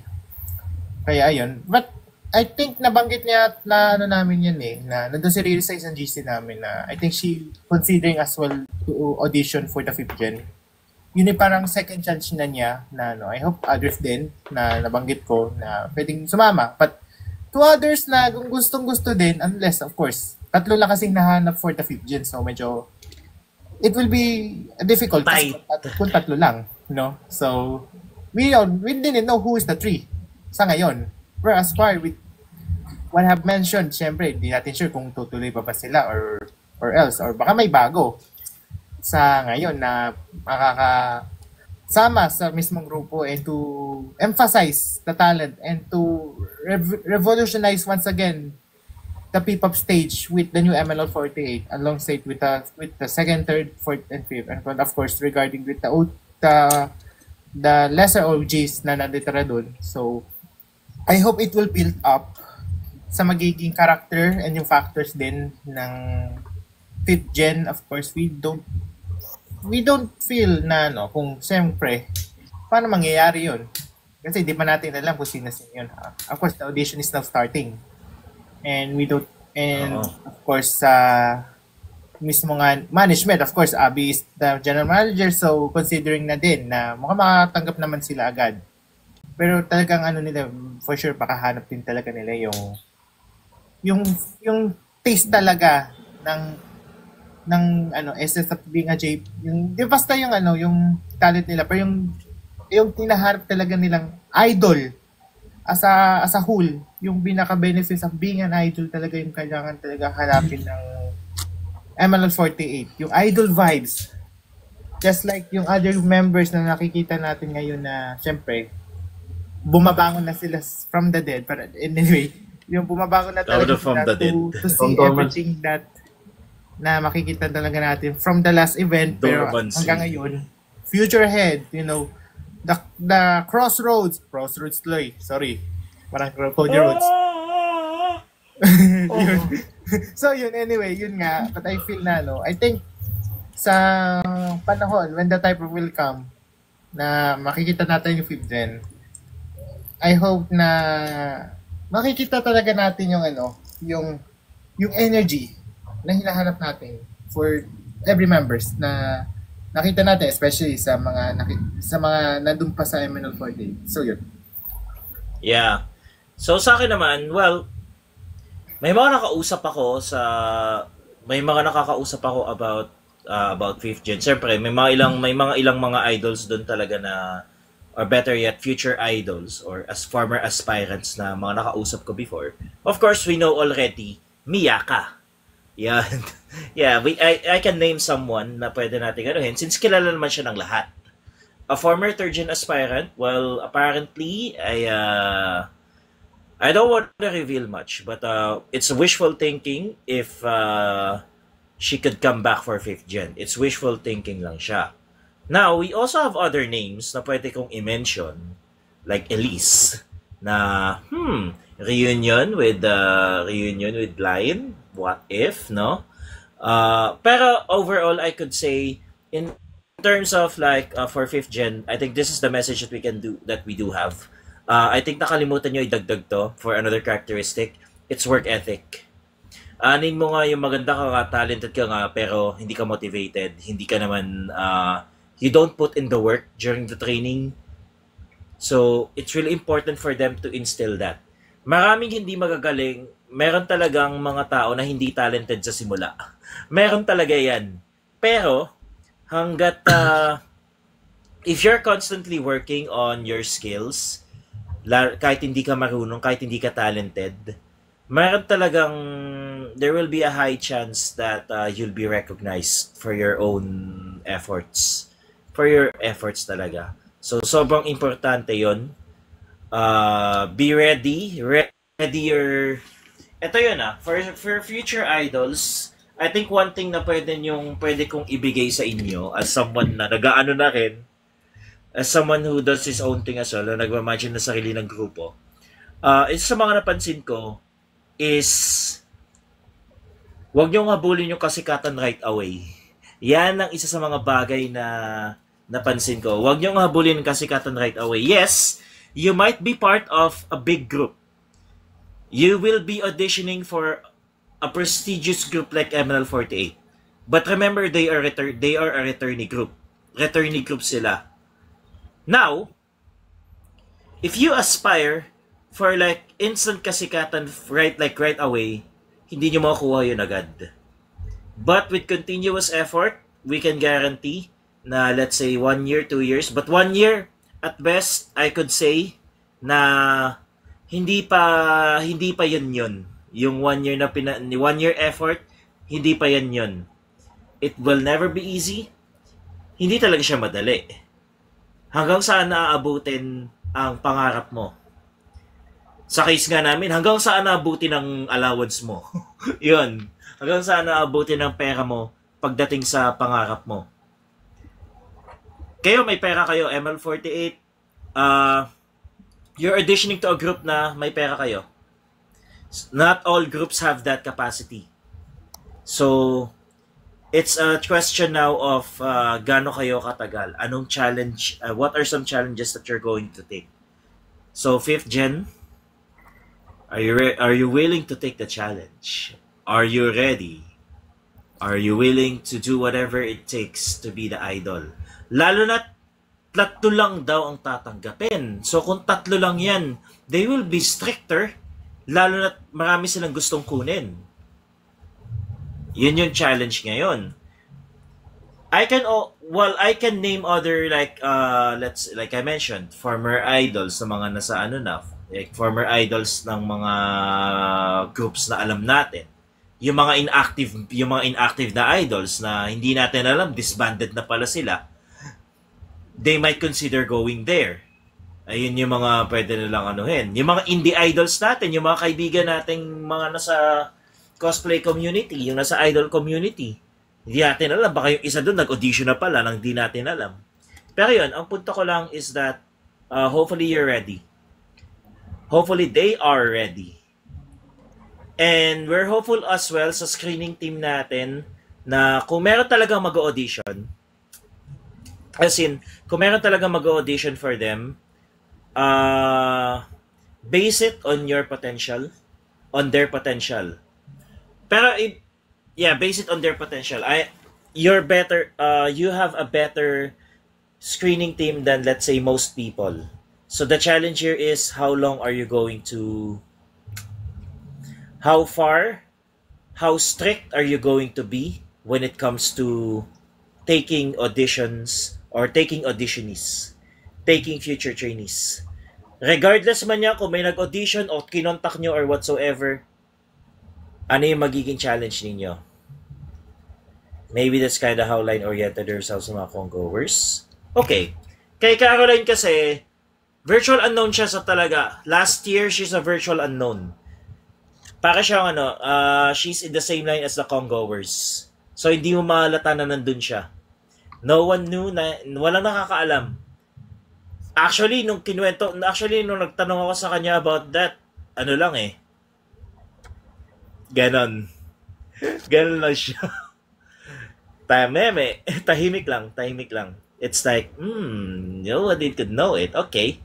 Kaya ayun. But I think nabanggit niya na namin yan eh, na nandun si Riri sa isang GC namin na I think she considering as well to audition for the 5th gen. Yun yung parang second chance na niya na I hope others din na nabanggit ko na pwedeng sumama. But to others na kung gustong-gusto din, unless of course, tatlo lang kasing nahanap for the 5th gen. So medyo, it will be difficult kung tatlo lang. No? So, we didn't know who is the 3 sa ngayon. Whereas far with what I have mentioned, syempre, hindi natin sure kung tutuloy pa sila or else. Or baka may bago sa ngayon na makakasama sa mismong grupo and to emphasize the talent and to revolutionize once again the P-pop stage with the new MLL48 alongside with the second, third, fourth, and fifth. And of course, regarding with the lesser OGs na nanditira dun. So, I hope it will build up sa magiging character and yung factors din ng 5th gen. Of course, we don't feel na kung siyempre paano mangyayari yun kasi di pa natin alam kung sino yun. Of course, the audition is now starting and of course mismo nga management, of course Abby is the general manager, so considering na din na mukhang makatanggap naman sila agad, pero talagang nila for sure pakahanap din talaga nila yung taste talaga ng essence of being a J, yung di basta yung talent nila, pero yung tinaharap talaga nilang idol as a whole, yung pinaka-benefits of being an idol talaga yung kailangan talaga hanapin ng MLL48, yung idol vibes just like yung other members na nakikita natin ngayon na, syempre, bumabangon na sila from the dead. But anyway, yung bumabangon na talaga From sila the dead. to see everything that na makikita talaga natin from the last event. Pero hanggang ngayon, future ahead, you know, the crossroads tuloy, sorry. Parang Cody Rhodes. Yun. So yun, anyway, yun nga. But I feel na, I think sa panahon, when the time will come, na makikita natin yung 5th gen, I hope na makikita talaga natin yung yung energy na hinahanap natin for every members na nakita natin, especially sa mga nandun pa sa MNL48. So yun. Yeah. So sa akin naman, well, may mga nakakausap ako about 5th gen. Siyempre, may mga ilang mga idols doon talaga na, or better yet, future idols or as former aspirants na mga nakausap ko before. Of course, we know already Miyaka. Yan. Yeah, I can name someone na pwede natin anuhin since kilala naman siya ng lahat. A former 3rd gen aspirant, well, apparently, I don't want to reveal much, but it's wishful thinking if she could come back for 5th gen. It's wishful thinking lang siya. Now, we also have other names na pwede kong i-mention, like Elise, na, reunion with Lion, what if, no? Pero overall, I could say, in terms of like, for 5th gen, I think this is the message that we do have. I think nakalimutan nyo idagdag to for another characteristic. It's work ethic. Anin mo nga yung maganda ka nga, talented ka nga, pero hindi ka motivated, hindi ka naman, you don't put in the work during the training. So, it's really important for them to instill that. Maraming hindi magagaling, meron talagang mga tao na hindi talented sa simula. Meron talaga yan. Pero, hanggat, if you're constantly working on your skills, kahit hindi ka marunong, kahit hindi ka talented, meron talagang, there will be a high chance that you'll be recognized for your own efforts. For your efforts talaga. So, sobrang importante yon. Be ready. Ready your... Ito yun for future idols, I think one thing na pwede kong ibigay sa inyo as someone na nag-aano na rin, as someone who does his own thing as well, na nag-imagine na sarili ng grupo, isa sa mga napansin ko is huwag niyong habulin yung kasikatan right away. Yan ang isa sa mga bagay na napansin ko. Huwag niyong habulin yung kasikatan right away. Yes, you might be part of a big group. You will be auditioning for a prestigious group like MNL48. But remember, they are a returnee group. Returnee group sila. Now, if you aspire for like instant kasikatan right away, hindi nyo makukuha yun agad. But with continuous effort, we can guarantee na let's say 1 year, 2 years, but 1 year at best, I could say na hindi pa yun. Yung 1 year 1 year effort, hindi pa yun. It will never be easy. Hindi talaga siya madali. Hanggang saan naaabutin ang pangarap mo? Sa case nga namin, hanggang saan naabutin ang allowance mo? Yun. Hanggang saan naabutin ang pera mo pagdating sa pangarap mo? Kayo, may pera kayo, ML48. You're auditioning to a group na may pera kayo. Not all groups have that capacity. So, it's a question now of gaano kayo katagal. Anong challenge? What are some challenges that you're going to take? So, 5th gen, are you willing to take the challenge? Are you ready? Are you willing to do whatever it takes to be the idol? Lalo na 3 lang daw ang tatanggapin. So kung 3 lang yan, they will be stricter. Lalo na marami silang gustong kunin. Yun yung challenge ngayon. I can name other like I mentioned, former idols na mga nasa like former idols ng mga groups na alam natin. yung mga inactive na idols na hindi natin alam, disbanded na pala sila, they might consider going there. Ayun yung mga pwede nilang anuhin. Yung mga indie idols natin, yung mga kaibigan nating mga nasa cosplay community, yung nasa idol community, hindi natin alam. Baka yung isa doon nag-audition na pala nang di natin alam. Pero yun, ang punto ko lang is that hopefully you're ready. Hopefully they are ready. And we're hopeful as well sa screening team natin na kung meron talagang mag-audition, as in, kung meron talagang mag-audition for them, base it on your potential, on their potential. Pero, base it on their potential. You're better, you have a better screening team than, let's say, most people. So the challenge here is how long are you going to, how far, how strict are you going to be when it comes to taking auditions or taking auditionees, taking future trainees. Regardless man niya kung may nag-audition o kinontak nyo or whatsoever, ano yung magiging challenge ninyo? Maybe that's kind of how line-oriented yourselves sa mga congoers. Okay. Kay Caroline kasi, virtual unknown siya sa talaga. Last year, she's a virtual unknown. Para siyang she's in the same line as the congoers. So, hindi mo mahalata na nandun siya. No one knew na, walang nakakaalam. Actually, nung nagtanong ako sa kanya about that, ano lang eh. Ganon lang siya. Tahimik lang. It's like, nobody could know it. Okay.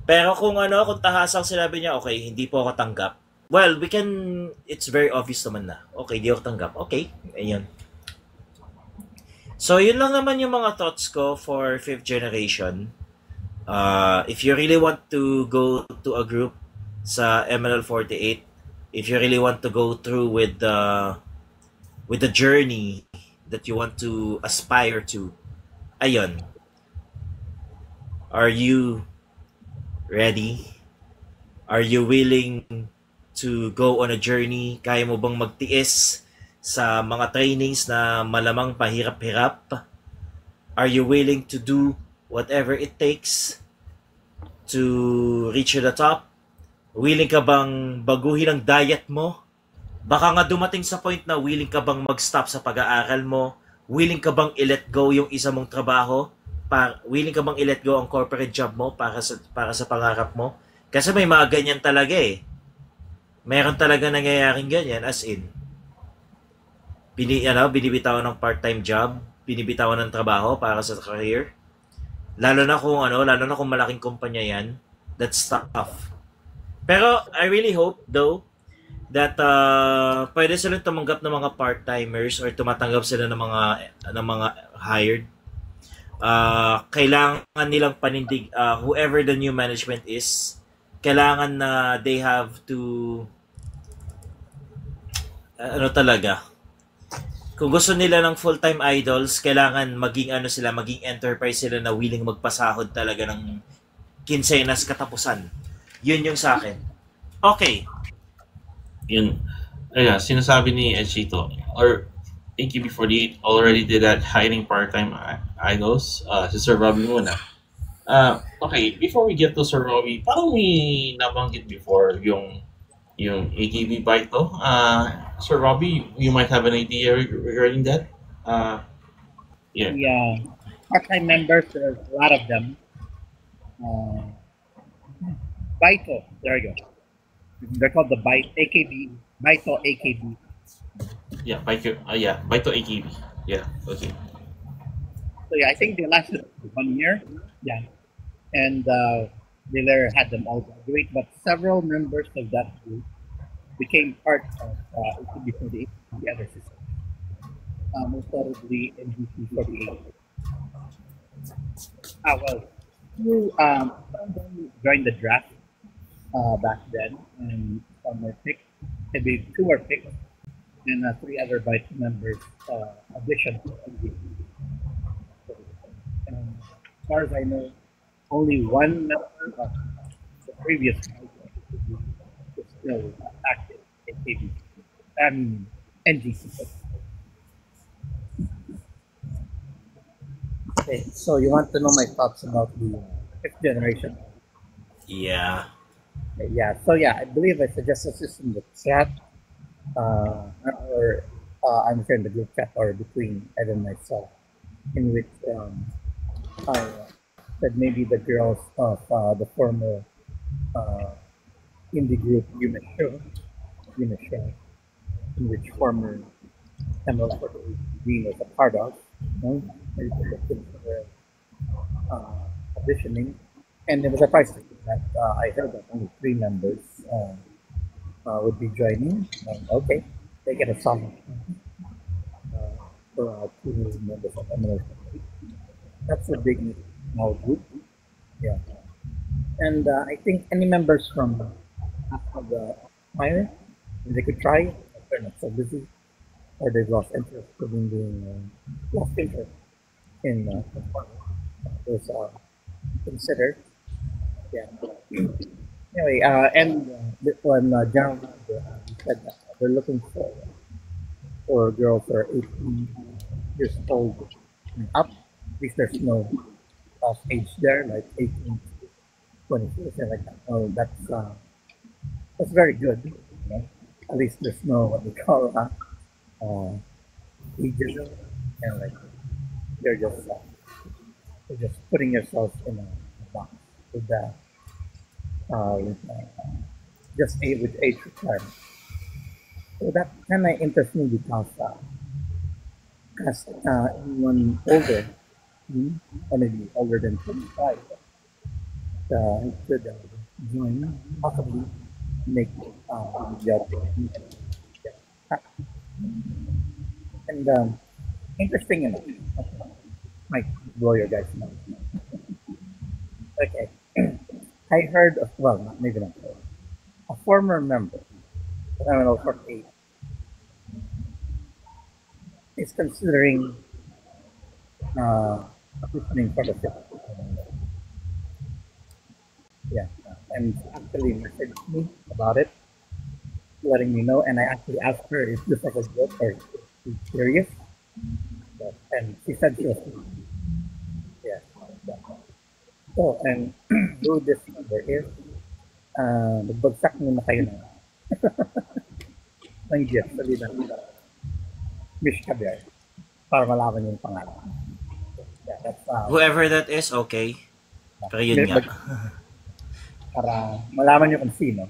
Pero kung tahasang sinabi niya, okay, hindi po ako tanggap. Well, it's very obvious naman na. Okay, hindi ako tanggap. Okay, ayun. So, yun lang naman yung mga thoughts ko for 5th generation. If you really want to go to a group sa MLL48, if you really want to go through with the journey that you want to aspire to, ayun. Are you ready? Are you willing to go on a journey? Kaya mo bang magtiis sa mga trainings na malamang pahirap-hirap? Are you willing to do whatever it takes to reach to the top? Willing ka bang baguhin ang diet mo? Baka nga dumating sa point na willing ka bang mag-stop sa pag-aaral mo? Willing ka bang i-let go yung isa mong trabaho? Willing ka bang i-let go ang corporate job mo para sa pangarap mo? Kasi may mga ganyan talaga eh. Meron talaga nangyayaring ganyan, as in. Binibitawan ng part-time job, binibitawan ng trabaho para sa career. Lalo na kung malaking kumpanya yan, that's tough. Pero I really hope though that pwede silang tumanggap ng mga part-timers or tumatanggap sila ng mga hired. Kailangan nilang panindig, whoever the new management is, kailangan na they have to talaga. Kung gusto nila ng full-time idols, kailangan maging enterprise sila na willing magpasahod talaga ng kinsenas katapusan. Yun yung sa akin. Okay. Yun. Ayan, sinasabi ni Echito, or AKB48 already did that hiring part-time idols. Si Sir Robbie muna. Okay, before we get to Sir Robbie, parang may nabanggit before yung AKB Baito. Sir Robbie, you might have an idea regarding that. Yeah. Yeah, part-time members, there's a lot of them. Baito, there you go. They're called the AKB, Baito AKB. Yeah, Baito AKB. Yeah, okay. So yeah, I think they lasted 1 year. Yeah, and they later had them all graduate, but several members of that group became part of AKB48, the other system. Most probably NGT48. Some of them joined the draft back then, and some were picked. Maybe 2 were picked, and 3 other vice members auditioned for NGT. And as far as I know, only 1 member of the previous is still active in AKB. NGC. Okay, so you want to know my thoughts about the fifth generation? Yeah. Yeah, so yeah, I believe I suggested this in the chat, or I'm sure in the group chat or between Ed and myself, in which I said maybe the girls of the former uh, indie group Unishow, in which former ML48 Dean was a part of, you know, maybe for auditioning, and it was surprised that I heard that only 3 members would be joining. Okay, they get a song for 2 members of ML48. That's a big small group. Yeah. And I think any members from after the fire, they could try if they're not so busy or they've lost interest in being lost interest in performing. Those are considered. Yeah. Anyway, and when General Manager said that they're looking for girls who are 18 years old and up. At least there's no off age there, like 18 to 24, something like that. Oh, that's very good. You know? At least there's no what we call ageism, and like they're just putting yourself in a box with that just with age requirement. So that kind of interests me because as anyone older, or maybe older than 25, could join, possibly make the opportunity. And interesting enough, might blow your guys' mind. Okay, I heard of, well, not, maybe not heard, a former member, I don't know, for 8, is considering auditioning for the fifth. Yeah, and actually messaged me about it, letting me know, and I actually asked her if this was a joke or if she's serious. And she said she was. Yeah. So, and who this number is, nagbagsak muna kayo ng gift, sabi na Miss Javier, para malaman yung pangalan. Yeah, that's, Whoever that is, okay. Pero yun nga. Para malaman nyo kung sino.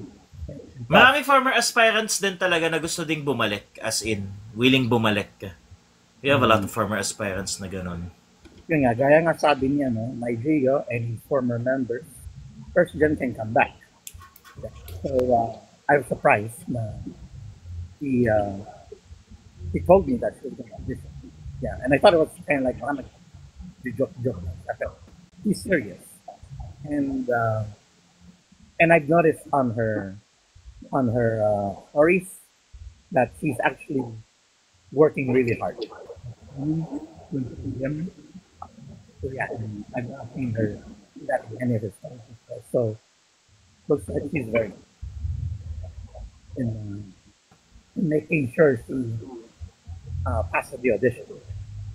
Maraming former aspirants din talaga na gusto ding bumalik, as in, willing bumalik. We have a lot of former aspirants na ganun. Yun nga, gaya nga sabi niya, no, Nigeria and former members, first gen can come back. Yeah. So, I was surprised na he told me that he was going to audition. Yeah, and I thought it was kind of like, joke. He's serious. And I've noticed on her stories that she's actually working really hard. So yeah, and I've not seen her do that in any of her stories before. So looks like she's very in making sure she passes the audition.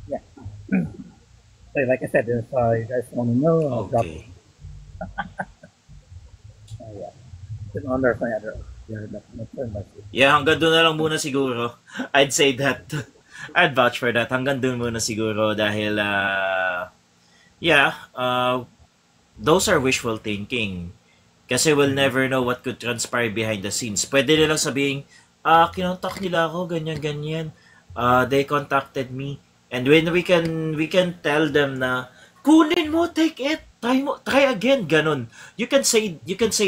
Yeah. So like I said, if you guys want to know, I'll drop it. Okay. Yeah. It's an honor for you. Yeah, hanggang doon na lang muna siguro. I'd say that. I'd vouch for that. Hanggang doon muna siguro dahil, those are wishful thinking. Kasi we'll never know what could transpire behind the scenes. Pwede nilang sabihin, kinontak nila ako, ganyan. They contacted me. And when we can tell them na, kunin mo, take it, try again, ganun. You can say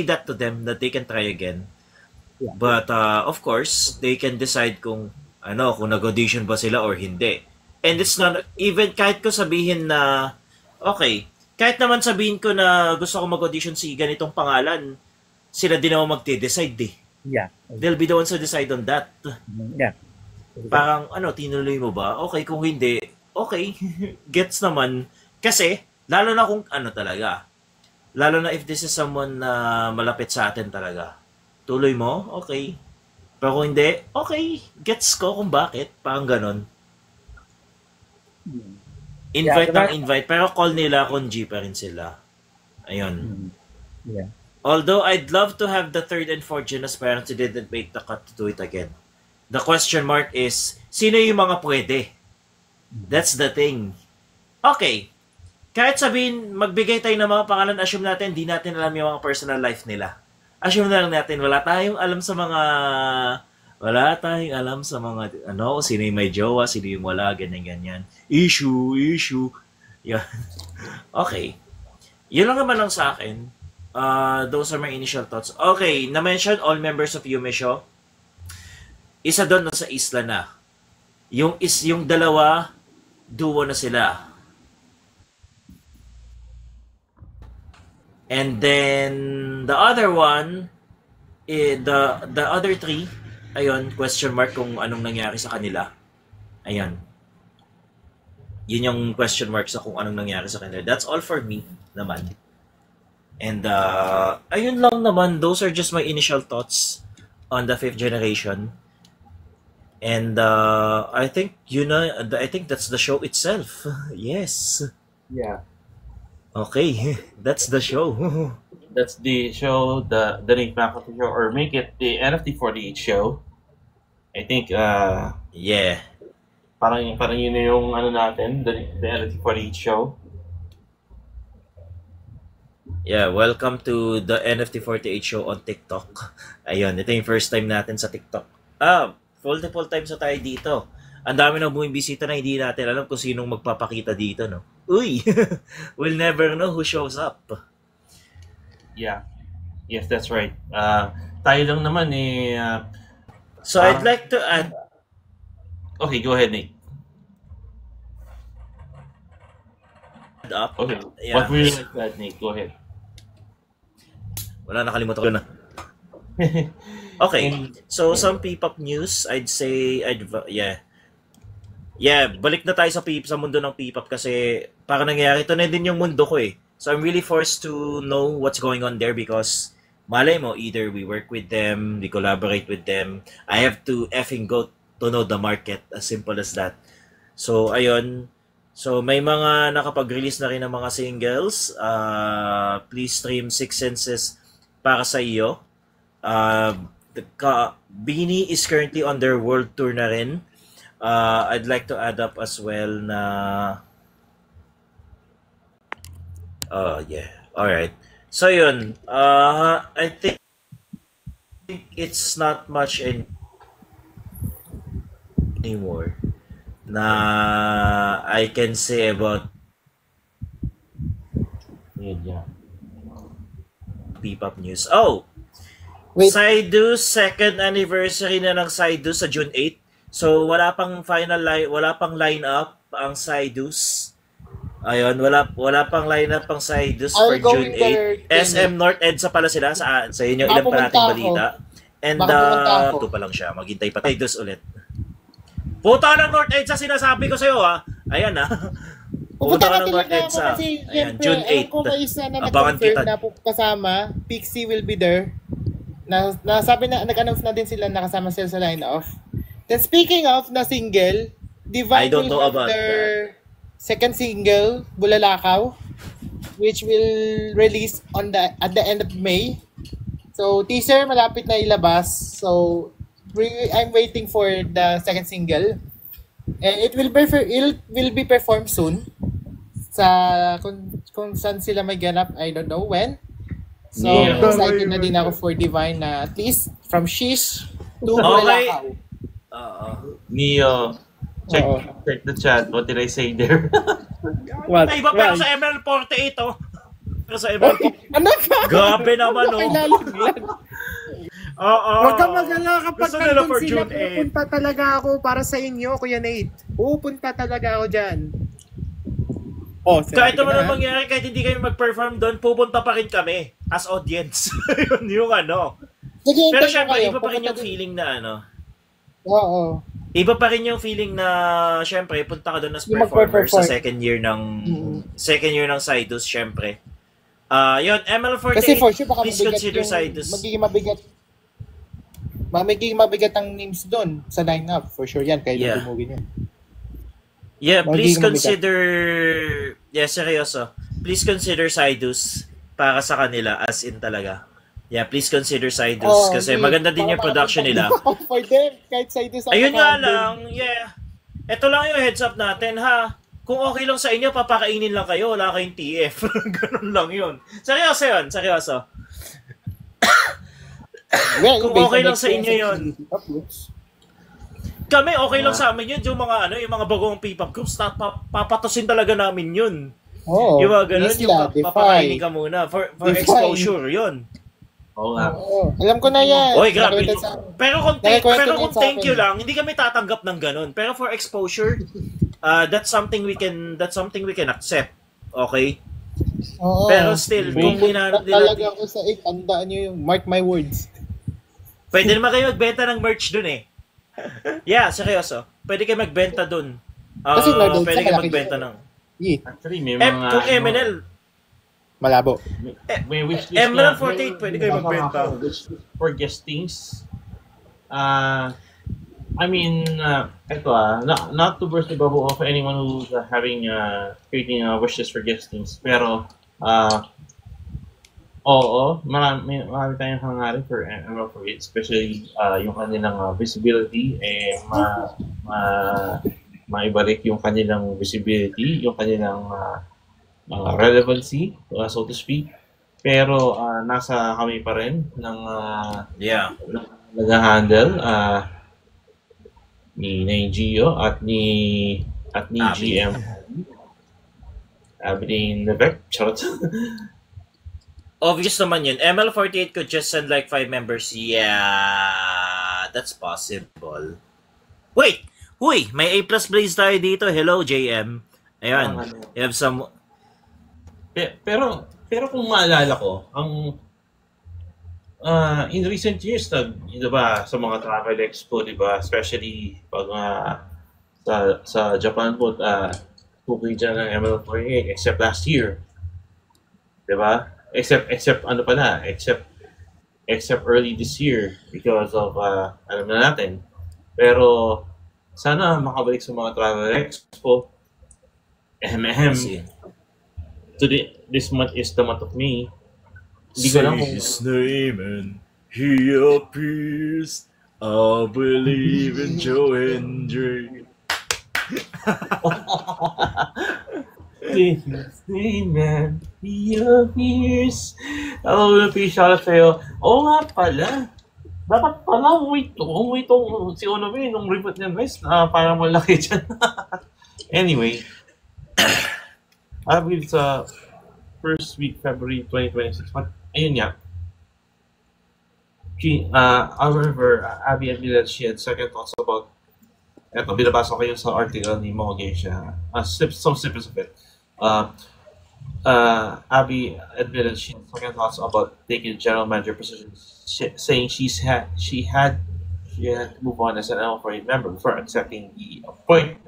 that to them that they can try again. Yeah. But of course, they can decide kung nag-audition ba sila or hindi. And it's not even kahit ko sabihin na okay, kahit naman sabihin ko na gusto ko mag-audition si ganitong pangalan, sila din naman magde-decide eh. Yeah. They'll be the ones to decide on that. Yeah. Parang tinuloy mo ba? Okay, kung hindi, okay. Gets naman. Kasi, lalo na kung talaga. Lalo na if this is someone na malapit sa atin talaga. Tuloy mo? Okay. Pero kung hindi, okay, gets ko kung bakit. Parang ganon. Invite Yeah, ng invite, pero call nila kung G pa rin sila. Ayun. Yeah. Although I'd love to have the third and fourth gen as parents who didn't make the cut to do it again. The question mark is, sino yung mga pwede? That's the thing. Okay. Kahit sabihin, magbigay tayo ng mga pangalan, assume natin, di natin alam yung mga personal life nila. Assume na lang natin, wala tayong alam sa mga, sino yung may jowa, sino yung wala, ganyan. Issue. Yan. Okay. Yun lang naman lang sa akin. Those are my initial thoughts. Okay, na-mention all members of Yume Show. Isa doon nasa isla na. Yung dalawa, duo na sila. And then the other one, the other three, ayun, question mark kung anong nangyari sa kanila. Ayun. Yun yung question mark sa kung anong nangyari sa kanila. That's all for me naman. And ayun lang naman, those are just my initial thoughts on the 5th generation. And I think I think that's the show itself. Yes. Yeah. Okay, that's the show. That's the show, the Nick Faculty show, or make it the NFT48 show. I think Yeah. parang yun na yung ano natin, the NFT48 show. Yeah, welcome to the NFT48 show on TikTok. Ayun, ito yung first time natin sa TikTok. Multiple times na tayo dito. Ang dami na bumibisita na hindi natin alam kung sinong magpapakita dito, no? Uy! We'll never know who shows up. Yeah. Yes, that's right. Tayo lang naman So I'd like to add... Okay, go ahead, Nick. up. Okay. Yeah. What will you like to add, Nick? Go ahead. Wala, nakalimutan ko na. Okay. So some P-pop news, I'd say balik na tayo sa mundo ng P-pop kasi parang nangyayari ito na din yung mundo ko eh. So I'm really forced to know what's going on there because malay mo, either we work with them, we collaborate with them. I have to effing go to know the market, as simple as that. So ayun. So may mga nakapag-release na rin ng mga singles. Please stream Six Senses para sa iyo. Beanie is currently on their world tour na rin. I'd like to add up as well na alright. So yun, I think it's not much anymore na I can say about P-pop news. Oh! Wait. Psydu's second anniversary na ng Psydu sa June 8. So wala pang line-up ang Psydu's. Ayun, wala pang line-up ang Psydu's for June 8. SM North EDSA pala sila sa yun yung ilan pa nating balita. And ito pa lang siya, maghintay pa Psydu's ulit. Puta ng North EDSA sinasabi ko sa'yo ha. Ayan ha. Pupunta ka ng North EDSA. Ayan, June 8. Abangan kita. Na kasama, Pixie will be there. Sabi na, nag-announce na din sila nakasama sila sa line-off. Then speaking of na single, Divine will have their second single, Bulalakaw, which will release at the end of May. So teaser malapit na ilabas. So I'm waiting for the second single. And it will be performed soon. Sa kung saan sila may ganap, I don't know when. So, excited na din ako for Divine na at least from Shish to Bulalakaw. Neo, check the chat. What did I say there? What? Ay, iba pero sa ML48 oh. Pero sa ML48. Ano ka? Grabe naman oh. Huwag kang mag-alala kapag Gusto nila nandun for sila, June 8. pupunta talaga ako para sa inyo, Kuya Nate. Pupunta talaga ako dyan. Kahit naman ang mangyari, kahit hindi kami mag-perform doon, pupunta pa rin kami as audience. Yun yung ano. Sige, pero syempre, iba pa rin yung feeling na ano. Oo. Iba pa rin yung feeling na syempre, punta ka doon as performer sa second year ng Psydu's, syempre. Yun, ML48, kasi for sure, baka please consider Psydu's. Magiging magiging mabigat ang names doon sa lineup. For sure yan, kaya Yeah. dumugin yan. Yeah, please Magiging mabigat. consider... Yeah, seryoso. Please consider Sidus para sa kanila, as in talaga. Yeah, please consider Sidus kasi maganda din yung production nila. For them, kahit Sidus ang Ayun nga handle. lang, yeah. Ito lang yung heads up natin, ha. Kung okay lang sa inyo, papakainin lang kayo, wala kayong TF. Ganun lang yun. Seryoso yun, seryoso. Well, Kung based okay on lang sa inyo yun. experience of groups. Kami, okay lang sa amin yun. Yung mga, yung mga bagong P-pop groups, papatusin talaga namin yun. Oo. Yung mga ganun, Isla, yung Defy. papakainin ka muna. For Defy. exposure, yun. Oo nga. Oo. Alam ko na yan. Oy, grabe. Nakita sa- Pero kung Nakakwento niyan sa thank you akin. lang, hindi kami tatanggap ng ganun. Pero for exposure, that's something we can accept. Okay? Oo. Pero still, kung Pupunta hinanap nila, talaga ako sa 8, tandaan nyo yung mark my words. pwede naman kayo magbenta ng merch dun eh. Yeah, seryoso. Pwede kayo magbenta dun. Kasi Lord, Pwede kayo malaki magbenta din. ng... Yeah, Actually, may mga... Kung MNL, malabo. May wishlist Emerald na- 48, pwede kayo magbenta. Wishlist for guestings. I mean, not to burst the bubble of anyone who's creating a wishlist for guestings, pero oo, marami tayong hangarin for Emerald 48, especially yung kanilang visibility, maibalik yung kanilang visibility, yung kanilang relevancy, so to speak. Pero nasa kami pa rin ng Yeah. nag-handle ni Gio at ni Abby. GM Abby Levesque, charot. Obvious naman yun. ML48 could just send like 5 members. Yeah, that's possible. Wait! Huy! May A+ Blaze tayo dito. Hello, JM. Ayan. You have some... Pero kung maalala ko, ang in recent years, diba, sa mga travel expo, diba, especially pag sa Japan po, pupunta dyan ng ML48, except last year. Diba? Except early this year because of, alam na natin. Pero, sana makabalik sa mga travel expo. This month is the month of May. Hindi ko alam kung... His name and he appears. I believe in Joe Hendry. His name and he appears. Hello, shoutout sa'yo. Oo nga pala. Dapat pala umuwi tong si Onomi nung report niya guys para malaki dyan. Anyway, I believe sa first week February 2026. But ayun nga. However, Abby admitted she had second thoughts about binabasa ko yun sa article ni Mo Geisha. Some snippets of it. Abby admitted she had second thoughts about taking the general manager position, saying she had to move on as an L48 member before accepting the appointment.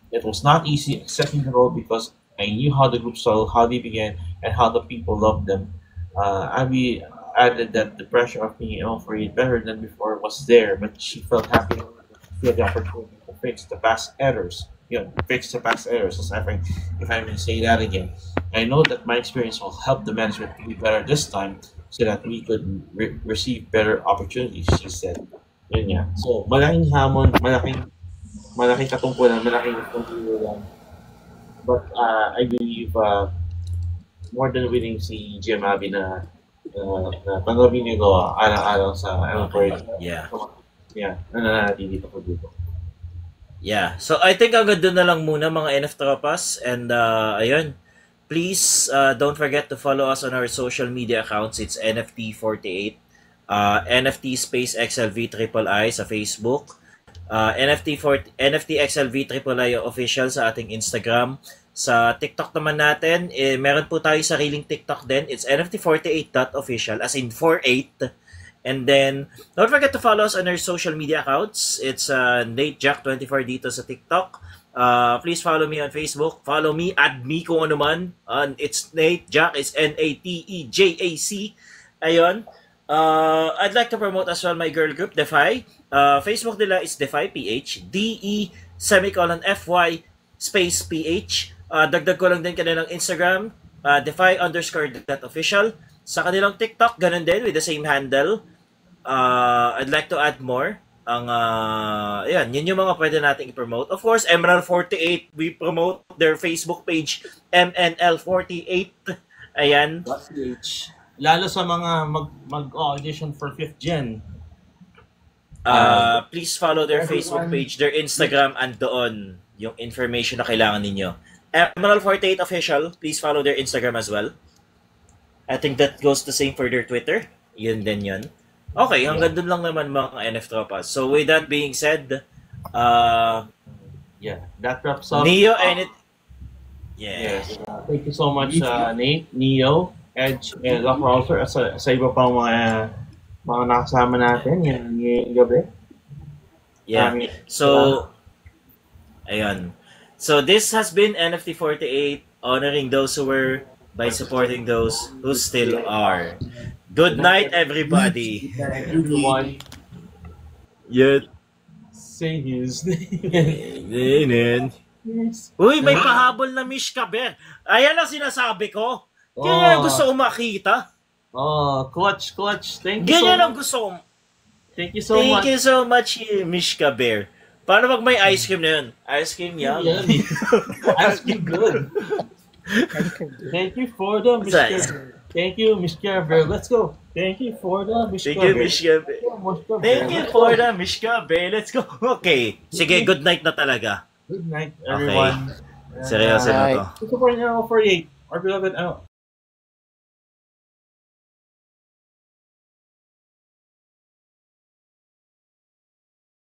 It was not easy accepting the role because I knew how the group started, how they began, and how the people loved them. Abby added that the pressure of being L48 better than before was there, but she felt happy to get the opportunity to fix the past errors. If I may say that again. I know that my experience will help the management to be better this time so that we could receive better opportunities, she said. Yun nga. So, malaking hamon, malaking katungkulan, malaking katungkulan. But I believe more than willing si GM Abby na tanggapin nito alang-alang sa L48. Yeah. Yeah, nananatili dito po dito. Yeah. So, I think hanggang doon na lang muna mga NF Tropas. And, ayun. Please, don't forget to follow us on our social media accounts. It's NFT48. NFT space XLV triple I sa Facebook. NFT XLV triple I official sa ating Instagram. Sa TikTok naman natin, meron po tayo sariling TikTok din. It's NFT48.official, as in 48. And then, don't forget to follow us on our social media accounts. It's NateJack24 dito sa TikTok. Please follow me on Facebook. Follow me, add me kung ano man. It's Nate Jack, it's NATEJAC. Ayun. I'd like to promote as well my girl group, Defy. Facebook nila is Defy PH. DE semicolon FY space PH. Dagdag ko lang din kanilang Instagram, Defy_that official. Sa kanilang TikTok, ganun din with the same handle. I'd like to add more. Ayan, yun yung mga pwede nating i-promote. Of course, Emerald 48, we promote their Facebook page, MNL48. Ayan. .ph. Lalo sa mga mag-audition for 5th Gen. Please follow their Facebook page, their Instagram, and doon yung information na kailangan ninyo. Emerald 48 official, please follow their Instagram as well. I think that goes the same for their Twitter. Yun din yun. Okay, hanggang dun lang naman mga NF Tropas. So with that being said, yeah, that wraps up. Neo and it... Yeah. Yes. Thank you so much, Nate, Neo, Edge, and Lock Rouser, sa iba pang mga nakasama natin yung gabi. Yeah. So, ayun. So this has been NFT 48, honoring those who were by supporting those who still are. Good night, everybody. Everyone, Yun. say his name. Yes. Uy, may pahabol na Mishka Bear. Ayan ang sinasabi ko. Ganyan ang gusto ko makita. Oh, clutch. Thank you Ganyan so ang much. gusto ko. Thank you so much. Thank you so much, Mishka Bear. Paano pag may ice cream na yun? Ice cream yum. Yummy. Ice cream good. Thank you for the Mr. Thank you, Mr. Bear. Let's go. Thank you for the Mr. Thank you, Bear. Mishka Bear. Thank you for the Mishka Bear. Let's go. Okay. Sige, good night na talaga. Good night, everyone. Seryoso na to. Thank you for 48. Our beloved